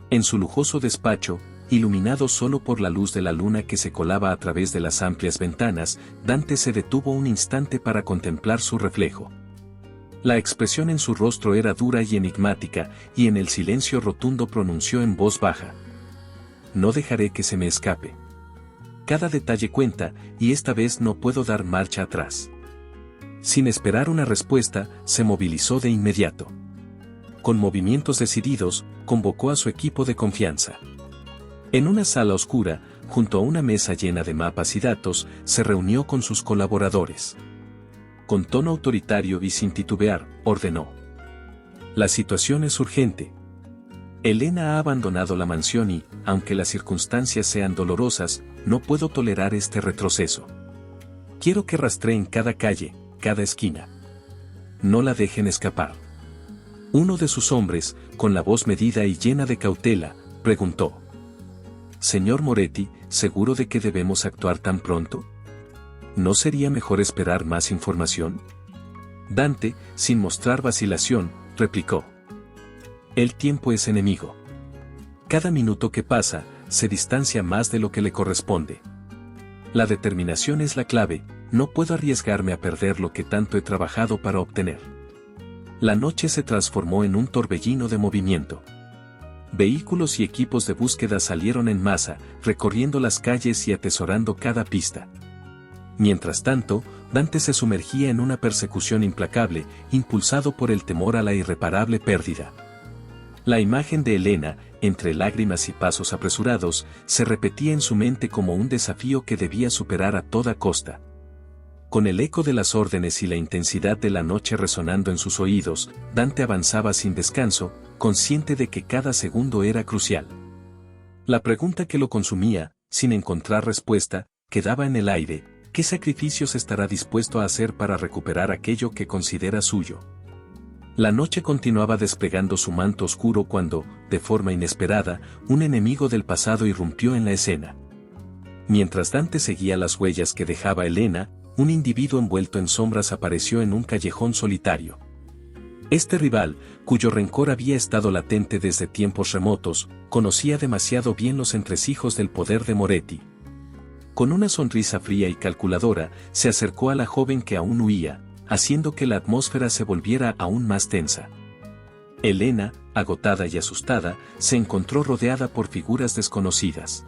En su lujoso despacho, iluminado solo por la luz de la luna que se colaba a través de las amplias ventanas, Dante se detuvo un instante para contemplar su reflejo. La expresión en su rostro era dura y enigmática, y en el silencio rotundo pronunció en voz baja: no dejaré que se me escape. Cada detalle cuenta, y esta vez no puedo dar marcha atrás. Sin esperar una respuesta, se movilizó de inmediato. Con movimientos decididos, convocó a su equipo de confianza. En una sala oscura, junto a una mesa llena de mapas y datos, se reunió con sus colaboradores. Con tono autoritario y sin titubear, ordenó: la situación es urgente. Helena ha abandonado la mansión y, aunque las circunstancias sean dolorosas, no puedo tolerar este retroceso. Quiero que rastreen cada calle, cada esquina. No la dejen escapar. Uno de sus hombres, con la voz medida y llena de cautela, preguntó: Señor Moretti, ¿seguro de que debemos actuar tan pronto? ¿No sería mejor esperar más información? Dante, sin mostrar vacilación, replicó: el tiempo es enemigo. Cada minuto que pasa, se distancia más de lo que le corresponde. La determinación es la clave, no puedo arriesgarme a perder lo que tanto he trabajado para obtener. La noche se transformó en un torbellino de movimiento. Vehículos y equipos de búsqueda salieron en masa, recorriendo las calles y atesorando cada pista. Mientras tanto, Dante se sumergía en una persecución implacable, impulsado por el temor a la irreparable pérdida. La imagen de Helena, entre lágrimas y pasos apresurados, se repetía en su mente como un desafío que debía superar a toda costa. Con el eco de las órdenes y la intensidad de la noche resonando en sus oídos, Dante avanzaba sin descanso, consciente de que cada segundo era crucial. La pregunta que lo consumía, sin encontrar respuesta, quedaba en el aire: ¿qué sacrificios estará dispuesto a hacer para recuperar aquello que considera suyo? La noche continuaba desplegando su manto oscuro cuando, de forma inesperada, un enemigo del pasado irrumpió en la escena. Mientras Dante seguía las huellas que dejaba Helena, un individuo envuelto en sombras apareció en un callejón solitario. Este rival, cuyo rencor había estado latente desde tiempos remotos, conocía demasiado bien los entresijos del poder de Moretti. Con una sonrisa fría y calculadora, se acercó a la joven que aún huía, haciendo que la atmósfera se volviera aún más tensa. Helena, agotada y asustada, se encontró rodeada por figuras desconocidas.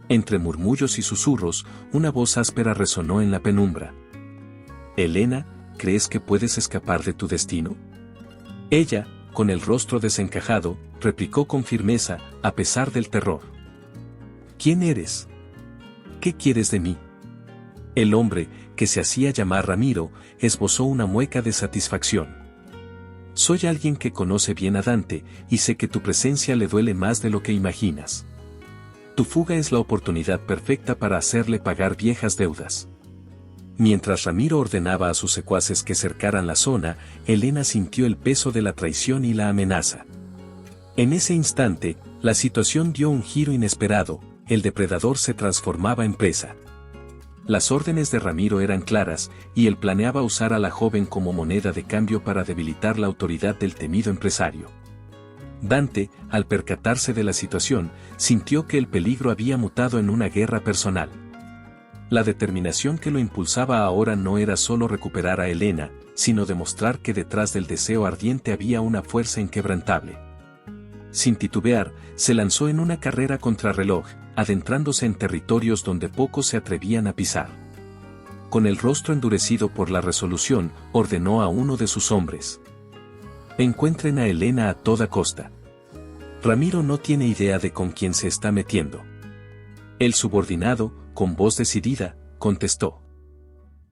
Entre murmullos y susurros, una voz áspera resonó en la penumbra. «Helena, ¿crees que puedes escapar de tu destino?». Ella, con el rostro desencajado, replicó con firmeza, a pesar del terror: «¿Quién eres? ¿Qué quieres de mí?». El hombre, que se hacía llamar Ramiro, esbozó una mueca de satisfacción. «Soy alguien que conoce bien a Dante, y sé que tu presencia le duele más de lo que imaginas. Tu fuga es la oportunidad perfecta para hacerle pagar viejas deudas». Mientras Ramiro ordenaba a sus secuaces que cercaran la zona, Helena sintió el peso de la traición y la amenaza. En ese instante, la situación dio un giro inesperado: el depredador se transformaba en presa. Las órdenes de Ramiro eran claras, y él planeaba usar a la joven como moneda de cambio para debilitar la autoridad del temido empresario. Dante, al percatarse de la situación, sintió que el peligro había mutado en una guerra personal. La determinación que lo impulsaba ahora no era solo recuperar a Helena, sino demostrar que detrás del deseo ardiente había una fuerza inquebrantable. Sin titubear, se lanzó en una carrera contrarreloj, adentrándose en territorios donde pocos se atrevían a pisar. Con el rostro endurecido por la resolución, ordenó a uno de sus hombres: «Encuentren a Helena a toda costa». Ramiro no tiene idea de con quién se está metiendo. El subordinado, con voz decidida, contestó: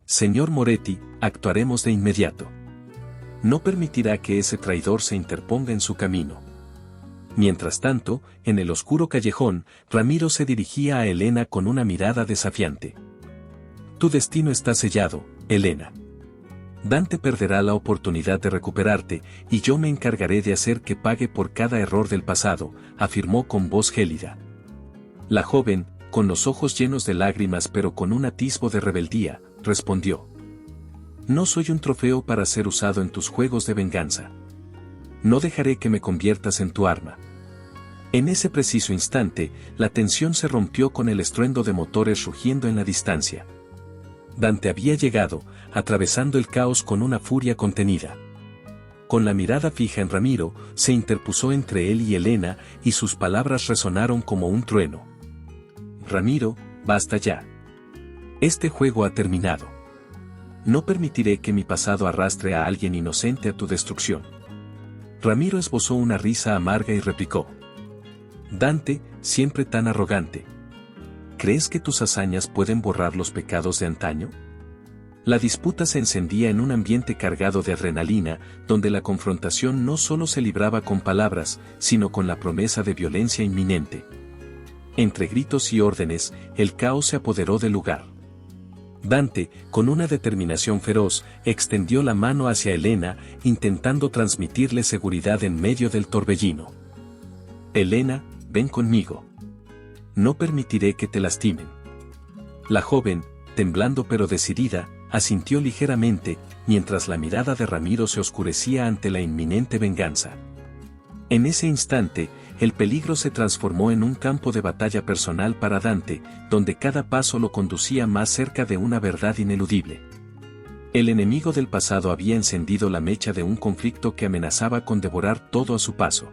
«Señor Moretti, actuaremos de inmediato». No permitirá que ese traidor se interponga en su camino. Mientras tanto, en el oscuro callejón, Ramiro se dirigía a Elena con una mirada desafiante. Tu destino está sellado, Elena. Dante perderá la oportunidad de recuperarte, y yo me encargaré de hacer que pague por cada error del pasado, afirmó con voz gélida. La joven, con los ojos llenos de lágrimas pero con un atisbo de rebeldía, respondió. No soy un trofeo para ser usado en tus juegos de venganza. No dejaré que me conviertas en tu arma. En ese preciso instante, la tensión se rompió con el estruendo de motores rugiendo en la distancia. Dante había llegado, atravesando el caos con una furia contenida. Con la mirada fija en Ramiro, se interpuso entre él y Elena, y sus palabras resonaron como un trueno. Ramiro, basta ya. Este juego ha terminado. No permitiré que mi pasado arrastre a alguien inocente a tu destrucción. Ramiro esbozó una risa amarga y replicó. Dante, siempre tan arrogante. ¿Crees que tus hazañas pueden borrar los pecados de antaño? La disputa se encendía en un ambiente cargado de adrenalina, donde la confrontación no solo se libraba con palabras, sino con la promesa de violencia inminente. Entre gritos y órdenes, el caos se apoderó del lugar. Dante, con una determinación feroz, extendió la mano hacia Elena, intentando transmitirle seguridad en medio del torbellino. Elena, ven conmigo. No permitiré que te lastimen. La joven, temblando pero decidida, asintió ligeramente, mientras la mirada de Ramiro se oscurecía ante la inminente venganza. En ese instante, el peligro se transformó en un campo de batalla personal para Dante, donde cada paso lo conducía más cerca de una verdad ineludible. El enemigo del pasado había encendido la mecha de un conflicto que amenazaba con devorar todo a su paso.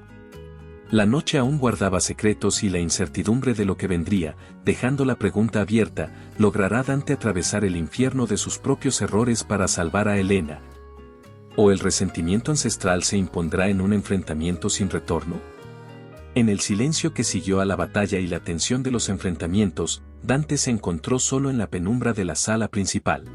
La noche aún guardaba secretos y la incertidumbre de lo que vendría, dejando la pregunta abierta, ¿logrará Dante atravesar el infierno de sus propios errores para salvar a Elena? ¿O el resentimiento ancestral se impondrá en un enfrentamiento sin retorno? En el silencio que siguió a la batalla y la tensión de los enfrentamientos, Dante se encontró solo en la penumbra de la sala principal.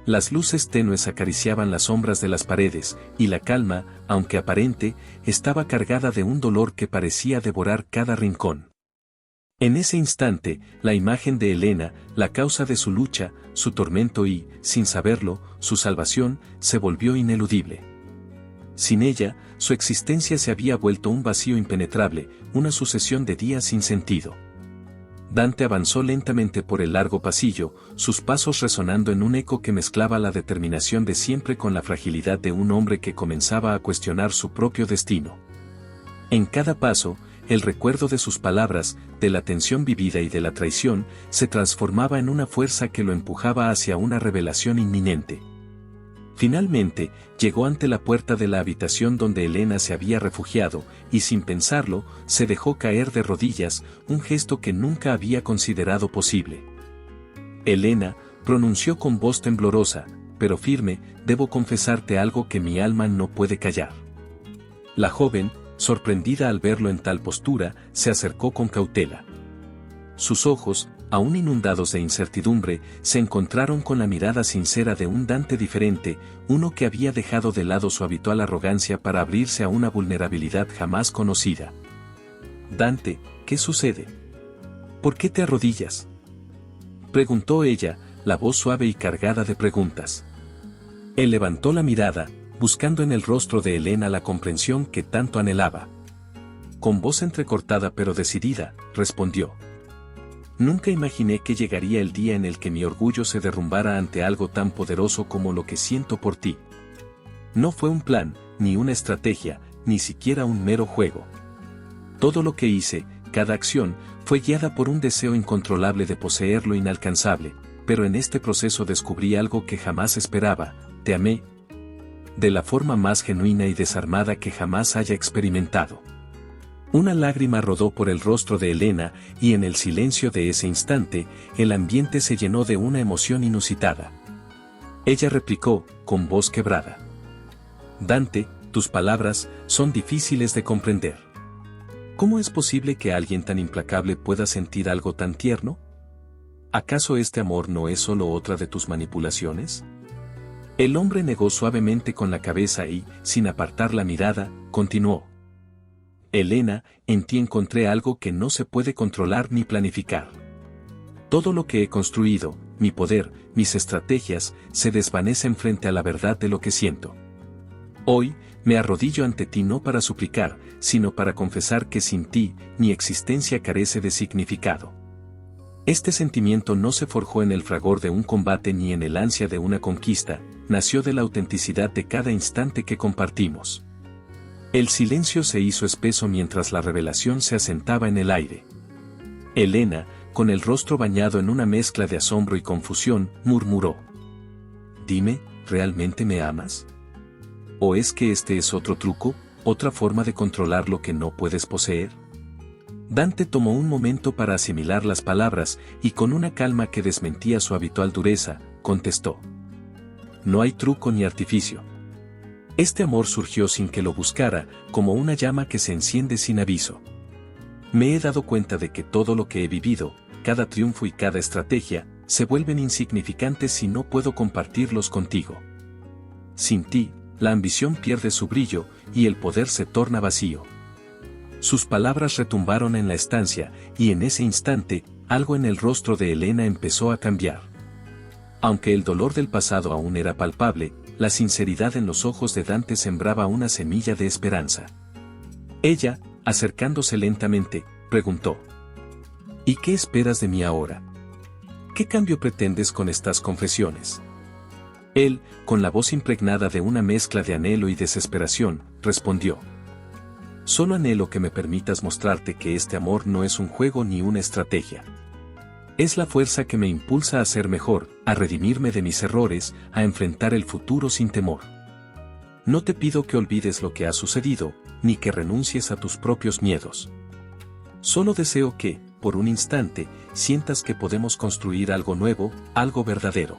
Las luces tenues acariciaban las sombras de las paredes, y la calma, aunque aparente, estaba cargada de un dolor que parecía devorar cada rincón. En ese instante, la imagen de Elena, la causa de su lucha, su tormento y, sin saberlo, su salvación, se volvió ineludible. Sin ella, su existencia se había vuelto un vacío impenetrable, una sucesión de días sin sentido. Dante avanzó lentamente por el largo pasillo, sus pasos resonando en un eco que mezclaba la determinación de siempre con la fragilidad de un hombre que comenzaba a cuestionar su propio destino. En cada paso, el recuerdo de sus palabras, de la tensión vivida y de la traición, se transformaba en una fuerza que lo empujaba hacia una revelación inminente. Finalmente, llegó ante la puerta de la habitación donde Elena se había refugiado, y sin pensarlo, se dejó caer de rodillas, un gesto que nunca había considerado posible. Elena, pronunció con voz temblorosa, pero firme, debo confesarte algo que mi alma no puede callar. La joven, sorprendida al verlo en tal postura, se acercó con cautela. Sus ojos, aún inundados de incertidumbre, se encontraron con la mirada sincera de un Dante diferente, uno que había dejado de lado su habitual arrogancia para abrirse a una vulnerabilidad jamás conocida. Dante, ¿qué sucede? ¿Por qué te arrodillas? Preguntó ella, la voz suave y cargada de preguntas. Él levantó la mirada, buscando en el rostro de Elena la comprensión que tanto anhelaba. Con voz entrecortada pero decidida, respondió. Nunca imaginé que llegaría el día en el que mi orgullo se derrumbara ante algo tan poderoso como lo que siento por ti. No fue un plan, ni una estrategia, ni siquiera un mero juego. Todo lo que hice, cada acción, fue guiada por un deseo incontrolable de poseer lo inalcanzable, pero en este proceso descubrí algo que jamás esperaba, te amé, de la forma más genuina y desarmada que jamás haya experimentado. Una lágrima rodó por el rostro de Elena, y en el silencio de ese instante, el ambiente se llenó de una emoción inusitada. Ella replicó, con voz quebrada. Dante, tus palabras son difíciles de comprender. ¿Cómo es posible que alguien tan implacable pueda sentir algo tan tierno? ¿Acaso este amor no es solo otra de tus manipulaciones? El hombre negó suavemente con la cabeza y, sin apartar la mirada, continuó. Elena, en ti encontré algo que no se puede controlar ni planificar. Todo lo que he construido, mi poder, mis estrategias, se desvanecen frente a la verdad de lo que siento. Hoy, me arrodillo ante ti no para suplicar, sino para confesar que sin ti, mi existencia carece de significado. Este sentimiento no se forjó en el fragor de un combate ni en el ansia de una conquista, nació de la autenticidad de cada instante que compartimos. El silencio se hizo espeso mientras la revelación se asentaba en el aire. Elena, con el rostro bañado en una mezcla de asombro y confusión, murmuró. Dime, ¿realmente me amas? ¿O es que este es otro truco, otra forma de controlar lo que no puedes poseer? Dante tomó un momento para asimilar las palabras y con una calma que desmentía su habitual dureza, contestó. No hay truco ni artificio. Este amor surgió sin que lo buscara, como una llama que se enciende sin aviso. Me he dado cuenta de que todo lo que he vivido, cada triunfo y cada estrategia, se vuelven insignificantes si no puedo compartirlos contigo. Sin ti, la ambición pierde su brillo y el poder se torna vacío. Sus palabras retumbaron en la estancia, y en ese instante, algo en el rostro de Elena empezó a cambiar. Aunque el dolor del pasado aún era palpable, la sinceridad en los ojos de Dante sembraba una semilla de esperanza. Ella, acercándose lentamente, preguntó. ¿Y qué esperas de mí ahora? ¿Qué cambio pretendes con estas confesiones? Él, con la voz impregnada de una mezcla de anhelo y desesperación, respondió. Solo anhelo que me permitas mostrarte que este amor no es un juego ni una estrategia. Es la fuerza que me impulsa a ser mejor, a redimirme de mis errores, a enfrentar el futuro sin temor. No te pido que olvides lo que ha sucedido, ni que renuncies a tus propios miedos. Solo deseo que, por un instante, sientas que podemos construir algo nuevo, algo verdadero.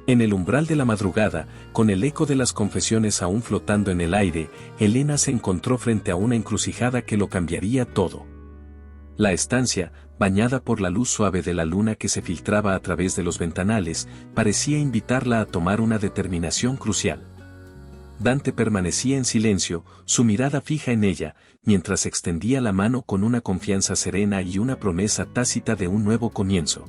En el umbral de la madrugada, con el eco de las confesiones aún flotando en el aire, Elena se encontró frente a una encrucijada que lo cambiaría todo. La estancia, bañada por la luz suave de la luna que se filtraba a través de los ventanales, parecía invitarla a tomar una determinación crucial. Dante permanecía en silencio, su mirada fija en ella, mientras extendía la mano con una confianza serena y una promesa tácita de un nuevo comienzo.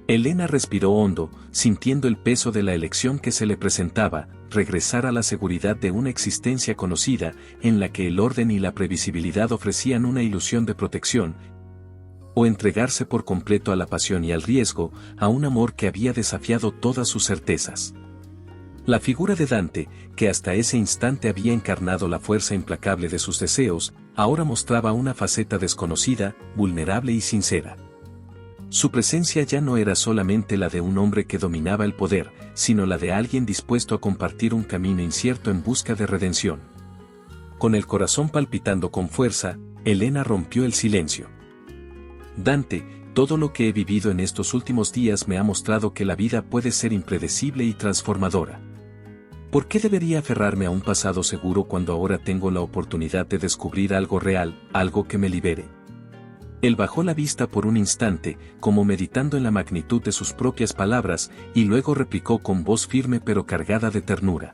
Elena respiró hondo, sintiendo el peso de la elección que se le presentaba, regresar a la seguridad de una existencia conocida, en la que el orden y la previsibilidad ofrecían una ilusión de protección, o entregarse por completo a la pasión y al riesgo, a un amor que había desafiado todas sus certezas. La figura de Dante, que hasta ese instante había encarnado la fuerza implacable de sus deseos, ahora mostraba una faceta desconocida, vulnerable y sincera. Su presencia ya no era solamente la de un hombre que dominaba el poder, sino la de alguien dispuesto a compartir un camino incierto en busca de redención. Con el corazón palpitando con fuerza, Elena rompió el silencio. Dante, todo lo que he vivido en estos últimos días me ha mostrado que la vida puede ser impredecible y transformadora. ¿Por qué debería aferrarme a un pasado seguro cuando ahora tengo la oportunidad de descubrir algo real, algo que me libere? Él bajó la vista por un instante, como meditando en la magnitud de sus propias palabras, y luego replicó con voz firme pero cargada de ternura.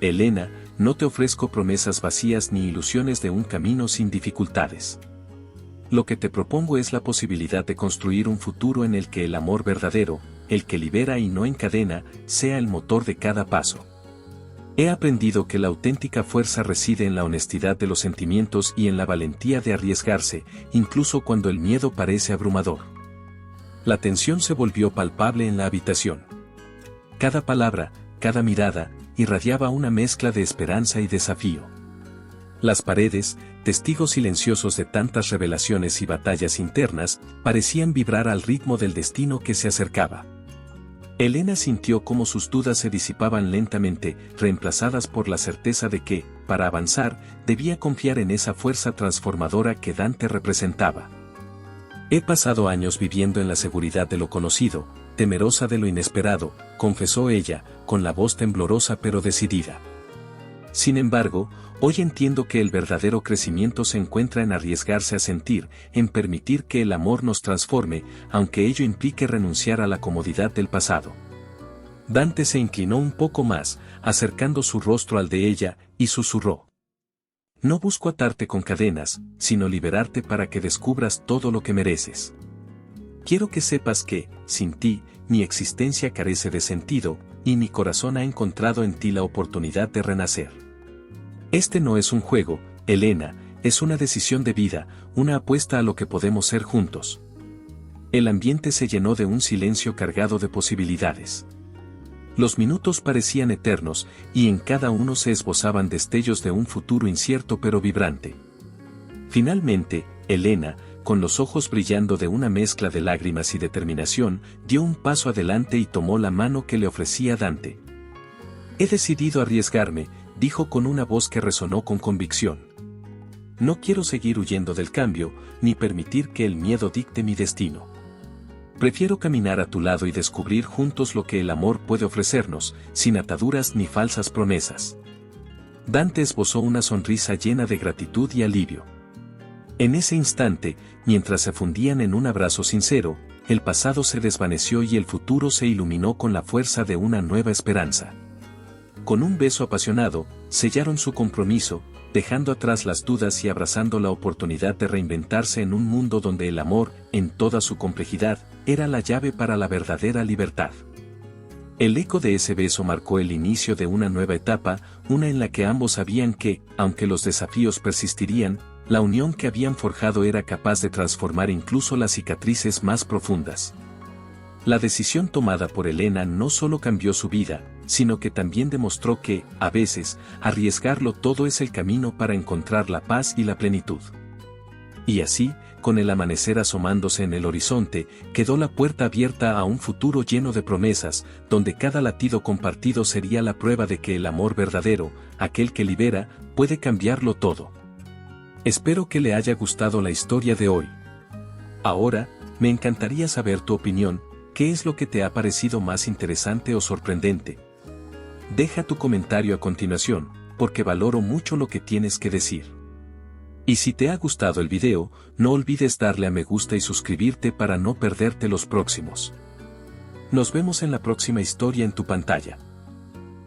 Elena, no te ofrezco promesas vacías ni ilusiones de un camino sin dificultades. Lo que te propongo es la posibilidad de construir un futuro en el que el amor verdadero, el que libera y no encadena, sea el motor de cada paso. He aprendido que la auténtica fuerza reside en la honestidad de los sentimientos y en la valentía de arriesgarse, incluso cuando el miedo parece abrumador. La tensión se volvió palpable en la habitación. Cada palabra, cada mirada, irradiaba una mezcla de esperanza y desafío. Las paredes, testigos silenciosos de tantas revelaciones y batallas internas, parecían vibrar al ritmo del destino que se acercaba. Elena sintió cómo sus dudas se disipaban lentamente, reemplazadas por la certeza de que, para avanzar, debía confiar en esa fuerza transformadora que Dante representaba. He pasado años viviendo en la seguridad de lo conocido, temerosa de lo inesperado, confesó ella, con la voz temblorosa pero decidida. Sin embargo, hoy entiendo que el verdadero crecimiento se encuentra en arriesgarse a sentir, en permitir que el amor nos transforme, aunque ello implique renunciar a la comodidad del pasado. Dante se inclinó un poco más, acercando su rostro al de ella, y susurró. No busco atarte con cadenas, sino liberarte para que descubras todo lo que mereces. Quiero que sepas que, sin ti, mi existencia carece de sentido, y mi corazón ha encontrado en ti la oportunidad de renacer. Este no es un juego, Helena, es una decisión de vida, una apuesta a lo que podemos ser juntos. El ambiente se llenó de un silencio cargado de posibilidades. Los minutos parecían eternos, y en cada uno se esbozaban destellos de un futuro incierto pero vibrante. Finalmente, Helena, con los ojos brillando de una mezcla de lágrimas y determinación, dio un paso adelante y tomó la mano que le ofrecía Dante. He decidido arriesgarme, dijo con una voz que resonó con convicción. No quiero seguir huyendo del cambio, ni permitir que el miedo dicte mi destino. Prefiero caminar a tu lado y descubrir juntos lo que el amor puede ofrecernos, sin ataduras ni falsas promesas. Dante esbozó una sonrisa llena de gratitud y alivio. En ese instante, mientras se fundían en un abrazo sincero, el pasado se desvaneció y el futuro se iluminó con la fuerza de una nueva esperanza. Con un beso apasionado, sellaron su compromiso, dejando atrás las dudas y abrazando la oportunidad de reinventarse en un mundo donde el amor, en toda su complejidad, era la llave para la verdadera libertad. El eco de ese beso marcó el inicio de una nueva etapa, una en la que ambos sabían que, aunque los desafíos persistirían, la unión que habían forjado era capaz de transformar incluso las cicatrices más profundas. La decisión tomada por Helena no solo cambió su vida, sino que también demostró que, a veces, arriesgarlo todo es el camino para encontrar la paz y la plenitud. Y así, con el amanecer asomándose en el horizonte, quedó la puerta abierta a un futuro lleno de promesas, donde cada latido compartido sería la prueba de que el amor verdadero, aquel que libera, puede cambiarlo todo. Espero que le haya gustado la historia de hoy. Ahora, me encantaría saber tu opinión, ¿qué es lo que te ha parecido más interesante o sorprendente? Deja tu comentario a continuación, porque valoro mucho lo que tienes que decir. Y si te ha gustado el video, no olvides darle a me gusta y suscribirte para no perderte los próximos. Nos vemos en la próxima historia en tu pantalla.